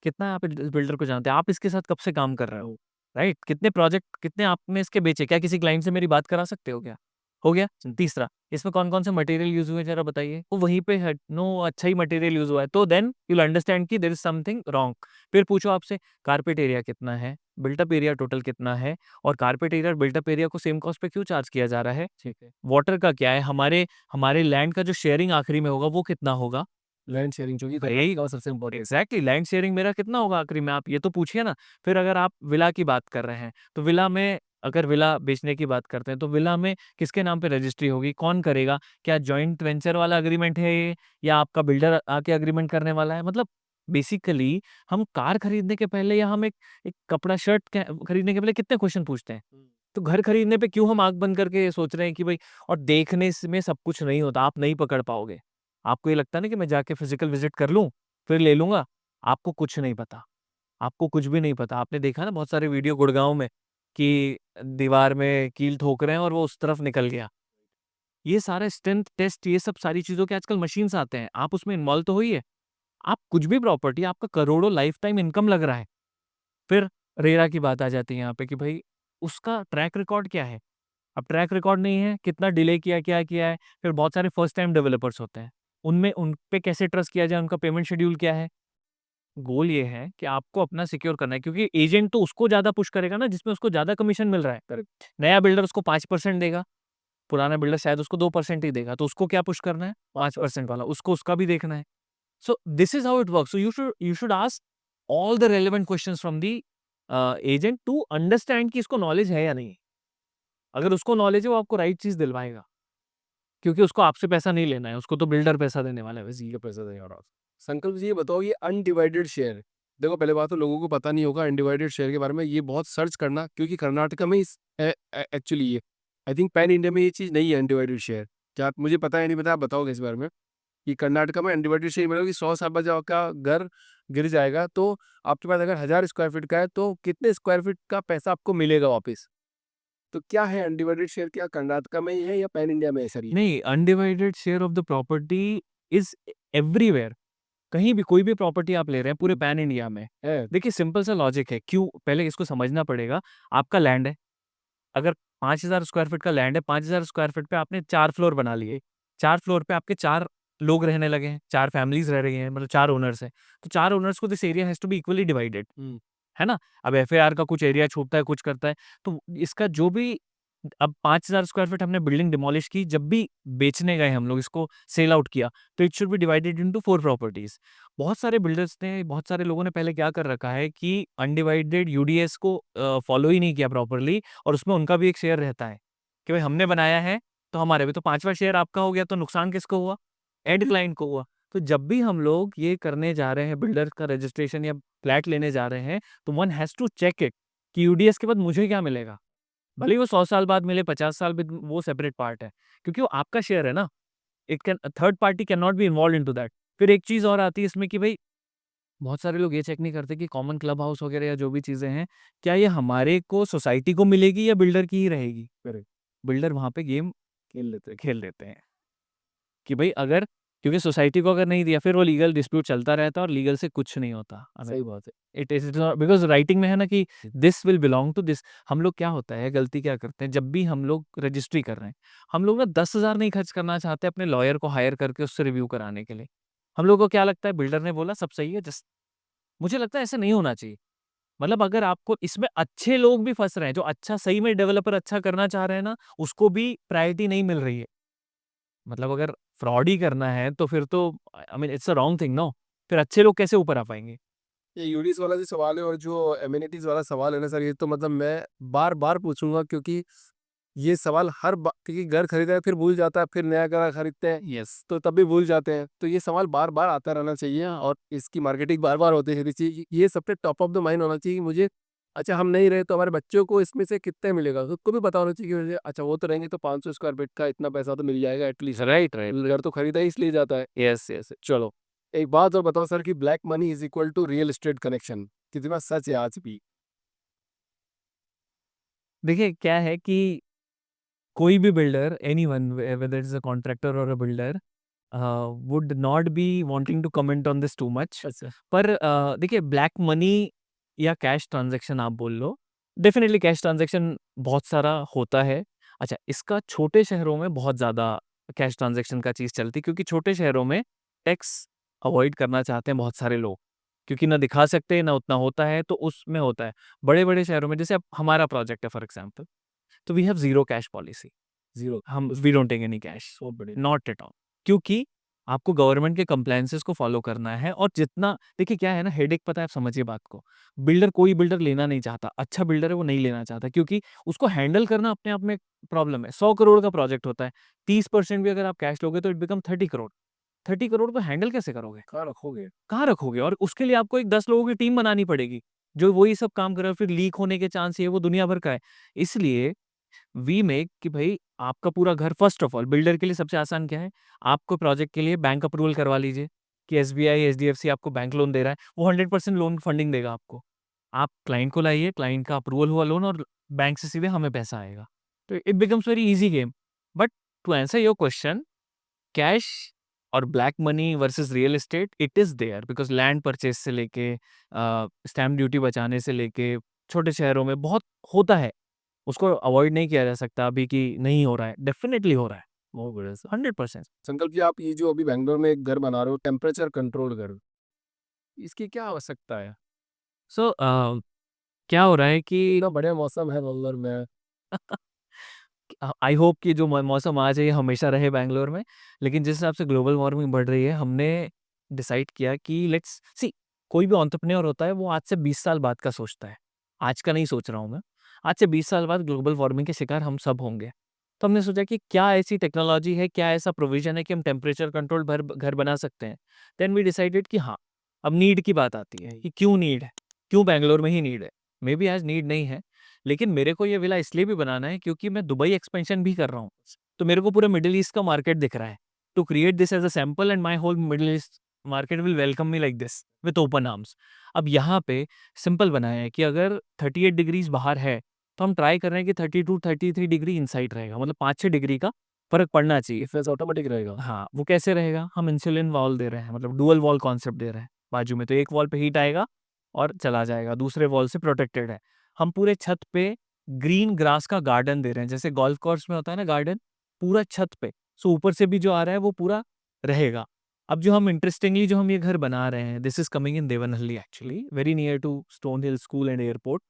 कितना आप इस बिल्डर को जानते हैं? आप इसके साथ कब से काम कर रहे हो? राइट? कितने प्रोजेक्ट कितने आपने इसके बेचे? क्या किसी क्लाइंट से मेरी बात करा सकते हो क्या? हो गया? तीसरा, इसमें कौन-कौन से मटेरियल यूज़ हुए ज़रा बताइए? वो वहीं पे है, नो अच्छा ही मटेरियल यूज़ हुआ है, तो देन यू विल अंडरस्टैंड कि देयर इज़ समथिंग रॉन्ग। फिर पूछो आपसे कारपेट एरिया कितना है? बिल्ट-अप एरिया टोटल कितना है? और कारपेट एरिया और बिल्ट-अप एरिया को सेम कॉस्ट पे क्यों चार्ज किया जा रहा है? ठीक है। वाटर का क्या है? हमारे हमारे लैंड का जो शेयरिंग आखिरी में होगा वो कितना होगा? लैंड शेयरिंग जो कि यही का सबसे इम्पोर्टेंट। एग्ज़ैक्टली, लैंड शेयरिंग मेरा कितना होगा आखिरी में, आप ये तो पूछिए ना। फिर अगर आप विला की बात कर रहे हैं, तो विला में अगर विला बेचने की बात करते हैं, तो विला में किसके नाम पे रजिस्ट्री होगी, कौन करेगा? क्या जॉइंट वेंचर वाला एग्रीमेंट है ये या आपका बिल्डर आके एग्रीमेंट करने वाला है? मतलब बेसिकली हम कार खरीदने के पहले या हम एक कपड़ा शर्ट क खरीदने के पहले कितने क्वेश्चन पूछते हैं। तो घर खरीदने पे क्यों हम आँख बंद करके सोच रहे हैं कि भई, और देखने में सब कुछ नहीं होता, आप नहीं पकड़ पाओगे। आपको ये लगता है ना कि मैं जाके फिज़िकल विज़िट कर लूँ, फिर ले लूँगा, आपको कुछ नहीं पता, आपको कुछ भी नहीं पता। आपने देखा ना बहुत सारे वीडियो गुड़गाँव में कि दीवार में कील ठोक रहे हैं और वो उस तरफ निकल गया। ये सारे स्ट्रेंथ टेस्ट, ये सब सारी चीज़ों के आजकल मशीन्स आते हैं, आप उसमें इन्वॉल्व तो होइए। आप कुछ भी प्रॉपर्टी, आपका करोड़ों लाइफ़ टाइम इनकम लग रहा है। फिर रेरा की बात आ जाती है यहाँ पे कि भई उसका ट्रैक रिकॉर्ड क्या है? अब ट्रैक रिकॉर्ड नहीं है, कितना डिले किया, क्या किया है? फिर बहुत सारे फर्स्ट टाइम डेवलपर्स होते हैं। उनमें उन पे कैसे ट्रस्ट किया जाए, उनका पेमेंट शेड्यूल क्या है? गोल ये है कि आपको अपना सिक्योर करना है, क्योंकि एजेंट तो उसको ज़्यादा पुश करेगा ना जिसमें उसको ज़्यादा कमीशन मिल रहा है। करेक्ट। नया बिल्डर उसको 5% देगा, पुराना बिल्डर शायद उसको 2% ही देगा, तो उसको क्या पुश करना है? 5% वाला, उसको उसका भी देखना है। So this is how it works. So you should ask all the relevant questions from the agent to understand कि इसको नॉलेज है या नहीं। अगर उसको नॉलेज है वो आपको राइट चीज दिलवाएगा, क्योंकि उसको आपसे पैसा नहीं लेना है, उसको तो बिल्डर पैसा देने वाला है वैसे ही। ये पैसा देगा और संकल्प जी ये बताओ, ये अनडिवाइडेड शेयर, देखो पहले बात तो लोगों को पता नहीं होगा अनडिवाइडेड शेयर के बारे में, ये बहुत सर्च करना, क्योंकि कर्नाटका में एक्चुअली ये आई थिंक पैन इंडिया में ये चीज़ नहीं है अनडिवाइडेड शेयर। क्या मुझे पता है नहीं पता, आप बताओगे इस बारे में कि कर्नाटका में अनडिवाइडेड शेयर मतलब कि 100 साल बाद जब आपका घर गिर जाएगा तो आपके पास अगर 1000 स्क्वायर फीट का है तो कितने स्क्वायर फीट का पैसा आपको मिलेगा वापस। तो क्या है अनडिवाइडेड शेयर, क्या कर्नाटका में ही है या पैन इंडिया में है सर ये? नहीं, undivided share of the property is everywhere. कहीं भी कोई भी प्रॉपर्टी आप ले रहे हैं पूरे पैन इंडिया में, है देखिए सिंपल सा लॉजिक है, क्यों पहले इसको समझना पड़ेगा। आपका लैंड है, अगर 5000 स्क्वायर फीट का लैंड है, 5000 स्क्वायर फीट पे आपने 4 फ्लोर बना लिए, 4 फ्लोर पे आपके 4 लोग रहने लगे हैं, 4 फैमिलीज रह रही हैं, मतलब 4 ओनर्स हैं, तो 4 ओनर्स को this area has to be equally divided, है ना? अब एफएआर का कुछ एरिया छूटता है, कुछ करता है, तो इसका जो भी, अब 5000 स्क्वायर फीट हमने बिल्डिंग डिमोलिश की, जब भी बेचने गए हम लोग, इसको सेल आउट किया, तो it should be divided into 4 properties. बहुत सारे बिल्डर्स ने, बहुत सारे लोगों ने पहले क्या कर रखा है कि अनडिवाइडेड यूडीएस को फॉलो ही नहीं किया प्रॉपरली, और उसमें उनका भी एक शेयर रहता है कि भाई हमने बनाया है तो हमारे भी, तो 5वां शेयर आपका हो गया, तो नुकसान किसको हुआ? एंड क्लाइंट को हुआ। तो जब भी हम लोग ये करने जा रहे हैं, बिल्डर का रजिस्ट्रेशन या फ्लैट लेने जा रहे हैं, तो one has to check it कि यूडीएस के बाद मुझे क्या मिलेगा। भले ही वो 100 साल बाद मिले, 50 साल बाद, वो सेपरेट पार्ट है, क्योंकि वो आपका शेयर है ना। It can, third party can not be involve into that. फिर एक चीज़ और आती है इसमें कि भाई बहुत सारे लोग ये चेक नहीं करते कि कॉमन क्लब हाउस वगैरह या जो भी चीज़ें हैं, क्या ये हमारे को सोसाइटी को मिलेगी या बिल्डर की ही रहेगी? करेक्ट, बिल्डर वहाँ पे गेम खेल लेते हैं कि भाई अगर, क्योंकि सोसाइटी को अगर नहीं दिया, फिर वो लीगल डिस्प्यूट चलता रहता है और लीगल से कुछ नहीं होता। सही बात है। इट इज बिकॉज राइटिंग में है ना कि this will belong to this. हम लोग क्या होता है, गलती क्या करते हैं, जब भी हम लोग रजिस्ट्री कर रहे हैं, हम लोग ना 10,000 नहीं खर्च करना चाहते अपने लॉयर को हायर करके उससे रिव्यू कराने के लिए। हम लोग को क्या लगता है, बिल्डर ने बोला सब सही है, जस्ट, मुझे लगता है ऐसा नहीं होना चाहिए। मतलब अगर आपको इसमें अच्छे लोग भी फंस रहे हैं, जो अच्छा सही में डेवलपर अच्छा करना चाह रहे हैं ना, उसको भी प्रायोरिटी नहीं मिल रही है। मतलब अगर फ्रॉड ही करना है तो फिर तो, I mean it's a wrong thing, no. फिर अच्छे लोग कैसे ऊपर आ पाएंगे? ये यूडीएस वाला जो सवाल है और जो एमिनिटीज वाला सवाल है ना सर, ये तो मतलब मैं बार बार पूछूंगा, क्योंकि ये सवाल हर क्योंकि घर खरीदा है फिर भूल जाता है, फिर नया घर खरीदते हैं यस। तो तब भी भूल जाते हैं, तो ये सवाल बार बार आता रहना चाहिए और इसकी मार्केटिंग बार बार होती रहनी चाहिए। ये सबसे टॉप ऑफ द माइंड होना चाहिए कि मुझे, अच्छा हम नहीं रहे तो हमारे बच्चों को इसमें से कितने मिलेगा, उसको भी पता होना चाहिए कि मुझे, अच्छा वो तो रहेंगे तो 500 स्क्वायर फीट का इतना पैसा तो मिल जाएगा एटलीस्ट। Right, right. घर तो खरीदा ही इसलिए जाता है। Yes, yes. चलो, एक बात और बताओ सर कि black money is equal to real estate connection, कितना सच है आज भी? देखिए क्या है कि कोई भी builder, anyone whether is a contractor और a builder, would not be wanting to comment on this too much. अच्छा, पर देखिए ब्लैक मनी या कैश ट्रांजैक्शन आप बोल लो, डेफिनेटली कैश ट्रांजैक्शन बहुत सारा होता है। अच्छा, इसका छोटे शहरों में बहुत ज़्यादा कैश ट्रांजैक्शन का चीज़ चलती है, क्योंकि छोटे शहरों में टैक्स अवॉइड करना चाहते हैं बहुत सारे लोग, क्योंकि ना दिखा सकते, ना उतना होता है, तो उसमें होता है। बड़े-बड़े शहरों में, जैसे अब हमारा प्रोजेक्ट है फॉर एग्ज़ाम्पल, तो we have zero cash policy. Zero, हम we don't take any cash, बहुत बढ़िया। Not at all. क्योंकि आपको गवर्नमेंट के कंप्लायंसेस को फॉलो करना है, और जितना, देखिए क्या है ना, हेडेक पता है, आप समझिए बात को। बिल्डर, कोई बिल्डर लेना नहीं चाहता, अच्छा बिल्डर है वो नहीं लेना चाहता, क्योंकि उसको हैंडल करना अपने आप में प्रॉब्लम है। 100 करोड़ का प्रोजेक्ट होता है, 30% भी अगर आप कैश लोगे तो इट बिकम 30 करोड़। 30 करोड़ को हैंडल कैसे करोगे? कहाँ रखोगे? कहाँ रखोगे? और उसके लिए आपको एक 10 लोगों की टीम बनानी पड़ेगी, जो वही सब काम करे, और फिर लीक होने के चांस ये वो दुनिया भर का है। इसलिए वी मेक कि भाई आपका पूरा घर, फर्स्ट ऑफ ऑल बिल्डर के लिए सबसे आसान क्या है, आपको प्रोजेक्ट के लिए बैंक अप्रूवल करवा लीजिए कि एसबीआई, एचडीएफसी आपको बैंक लोन दे रहा है, वो 100% लोन फंडिंग देगा आपको। आप क्लाइंट को लाइए, क्लाइंट का अप्रूवल हुआ लोन, और बैंक से सीधे हमें पैसा आएगा। तो it becomes very easy game. But to answer your question, cash और black money versus real estate, it is there, because land purchase से लेके स्टैम्प ड्यूटी बचाने से लेके, छोटे शहरों में बहुत होता है। उसको अवॉइड नहीं किया जा सकता अभी कि नहीं हो रहा है, डेफ़िनेटली हो रहा है, बहुत बढ़िया सर। 100%। संकल्प जी, आप ये जो अभी बैंगलोर में एक घर बना रहे हो, टेम्परेचर कंट्रोल घर, इसकी क्या आवश्यकता है? सो क्या हो रहा है कि इतना बढ़िया मौसम है बैंगलोर में। आई होप कि जो मौसम आज है ये हमेशा रहे बैंगलोर में, लेकिन जिस हिसाब से ग्लोबल वार्मिंग बढ़ रही है, हमने डिसाइड किया कि लेट्स सी, कोई भी एंटरप्रेन्योर होता है वो आज से 20 साल बाद का सोचता है। आज का नहीं सोच रहा हूँ मैं। आज से 20 साल बाद ग्लोबल वार्मिंग के शिकार हम सब होंगे। तो हमने सोचा कि क्या ऐसी टेक्नोलॉजी है, क्या ऐसा प्रोविज़न है कि हम टेम्परेचर कंट्रोल घर बना सकते हैं। देन वी डिसाइडेड कि हाँ, अब नीड की बात आती है कि क्यों नीड है? क्यों बैंगलोर में ही नीड है? मेबी आज नीड नहीं है, लेकिन मेरे को ये विला इसलिए भी बनाना है क्योंकि मैं दुबई एक्सपेंशन भी कर रहा हूँ। तो मेरे को पूरा मिडल ईस्ट का मार्केट दिख रहा है। To create this as a sample and my whole Middle East market will welcome me like this with open arms. अब यहाँ पे सिंपल बनाया है कि अगर 38 डिग्रीज़ बाहर है, तो हम ट्राई कर रहे हैं कि 32-33 डिग्री इनसाइड रहेगा, मतलब 5-6 डिग्री का फ़र्क पड़ना चाहिए। फेस ऑटोमेटिक रहेगा। हाँ, वो कैसे रहेगा? हम इंसुलिन वॉल दे रहे हैं, मतलब डुअल वॉल कॉन्सेप्ट दे रहे हैं बाजू में, तो एक वॉल पे हीट आएगा और चला जाएगा, दूसरे वॉल से प्रोटेक्टेड है। हम पूरे छत पे ग्रीन ग्रास का गार्डन दे रहे हैं, जैसे गोल्फ कोर्स में होता है ना गार्डन, पूरा छत पे। सो ऊपर से भी जो आ रहा है वो पूरा रहेगा। अब जो हम इंटरेस्टिंगली जो हम ये घर बना रहे हैं, this is coming in Devanahalli actually, very near to Stone Hill School and airport.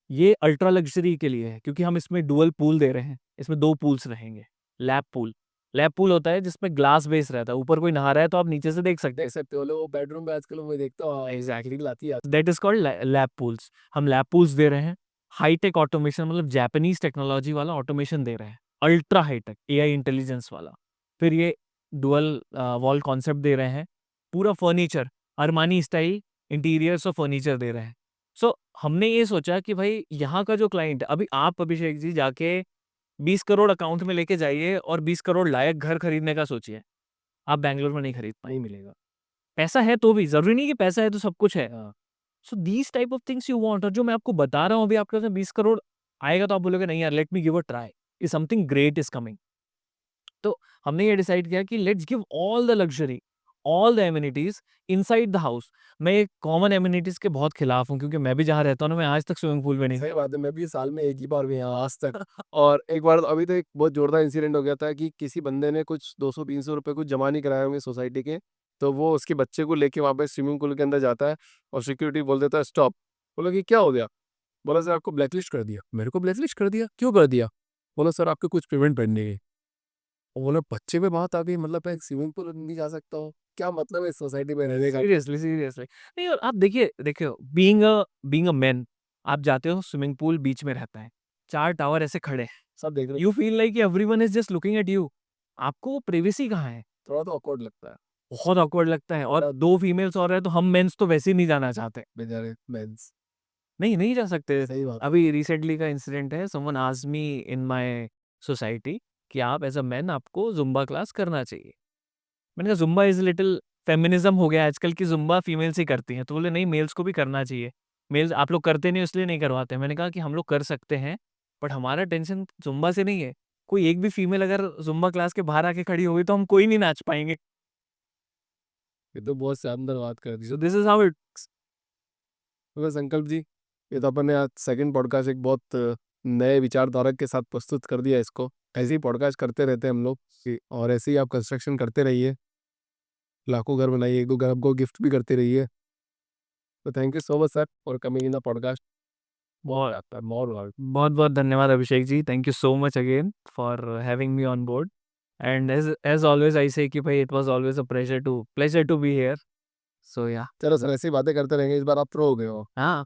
ये अल्ट्रा लग्ज़री के लिए है क्योंकि हम इसमें डुअल पूल दे रहे हैं। इसमें 2 पूल्स रहेंगे। लैप पूल, लैप पूल होता है जिसमें ग्लास बेस रहता है। ऊपर कोई नहा रहा है तो आप नीचे से देख सकते हैं। देख सकते हो लोग वो बेडरूम में आजकल मैं देखता हूँ एग्ज़ैक्टली, रील आती है। That is called lap pools. हम लैप पूल्स दे रहे हैं। हाई-टेक ऑटोमेशन, मतलब जापानीज़ टेक्नोलॉजी वाला ऑटोमेशन दे रहे हैं। अल्ट्रा हाई-टेक एआई इंटेलिजेंस वाला। फिर ये डुअल वॉल कॉन्सेप्ट दे रहे हैं। पूरा फर्नीचर अरमानी स्टाइल इंटीरियर्स और फर्नीचर दे रहे हैं। सो हमने ये सोचा कि भाई यहाँ का जो क्लाइंट है, अभी आप अभिषेक जी जाके 20 करोड़ अकाउंट में लेके जाइए और 20 करोड़ लायक घर खरीदने का सोचिए। आप बैंगलोर में नहीं खरीद नहीं पाएँगे। मिलेगा। पैसा है तो भी, ज़रूरी नहीं कि पैसा है तो सब कुछ है। So these type of things you want, और जो मैं आपको बता रहा हूँ अभी आपके पास 20 करोड़ आएगा तो आप बोलोगे नहीं यार, let me give a try, कि समथिंग ग्रेट इज़ कमिंग। तो हमने ये डिसाइड किया कि let's give all the luxury, all the amenities inside the house. मैं ये कॉमन एमेनिटीज़ के बहुत खिलाफ हूँ क्योंकि मैं भी जहाँ रहता हूँ ना, मैं आज तक स्विमिंग पूल में नहीं सही गया। बात है, मैं भी साल में 1 ही बार भी यहाँ आज तक। और एक बार अभी तो एक बहुत ज़ोरदार इंसिडेंट हो गया था कि किसी बंदे ने कुछ 200-300 रुपए कुछ जमा नहीं कराए होंगे सोसाइटी के, तो वो उसके बच्चे को लेके वहाँ पे स्विमिंग पूल के अंदर जाता है और सिक्योरिटी बोल देता है स्टॉप। बोला कि क्या हो गया? बोला सर आपको ब्लैकलिस्ट कर दिया। मेरे को ब्लैकलिस्ट कर दिया? क्यों कर दिया? बोला सर आपके कुछ पेमेंट पेंडिंग है। वो बोला बच्चे पे बात आ गई, मतलब मैं स्विमिंग पूल नहीं जा सकता हूँ? क्या मतलब है इस सोसाइटी में रहने का? Seriously, seriously. नहीं, और आप देखिए देखिए, बीइंग अ मैन, आप जाते हो स्विमिंग पूल बीच में रहता है, 4 टावर ऐसे खड़े हैं, सब देख रहे हैं, you feel like everyone is just looking at you. आपको प्राइवेसी कहाँ है? थोड़ा तो ऑकवर्ड लगता है। बहुत ऑकवर्ड लगता है, और 2 फीमेल्स और हैं तो हम मेंस तो वैसे ही नहीं जाना चाहते। बेचारे मेंस। नहीं, नहीं जा सकते। सही बात। अभी रिसेंटली का इंसिडेंट है, someone asked me in my society कि आप एज़ अ मैन आपको ज़ुम्बा क्लास करना चाहिए। मैंने कहा ज़ुम्बा इज़ लिटिल फेमिनिज़्म हो गया है आजकल की, ज़ुम्बा फीमेल्स ही करती हैं। तो बोले नहीं, मेल्स को भी करना चाहिए। मेल्स आप लोग करते नहीं हो इसलिए नहीं करवाते। मैंने कहा कि हम लोग कर सकते हैं, बट हमारा टेंशन ज़ुम्बा से नहीं है। कोई एक भी फीमेल अगर ज़ुम्बा क्लास के बाहर आके खड़ी हो गई तो हम कोई नहीं नाच पाएँगे। ये तो बहुत शानदार बात कर दी। So this is how it. तो संकल्प जी, ये तो अपन ने आज सेकंड पॉडकास्ट एक बहुत नए विचारधारा के साथ प्रस्तुत कर दिया इसको। ऐसे ही पॉडकास्ट करते रहते हैं हम लोग और ऐसे ही आप कंस्ट्रक्शन करते रहिए, लाखों घर बनाइए, 1-2 घर आपको गिफ्ट भी करते रहिए। तो thank you so much sir for coming in the podcast. बहुत बहुत आता है, बहुत बहुत-बहुत धन्यवाद Abhishek ji. Thank you so much again for having me on board, and as always I say कि भाई it was always a pleasure to be here. So yeah चलो सर ऐसी बातें करते रहेंगे, इस बार आप प्रो हो गए हो। हाँ।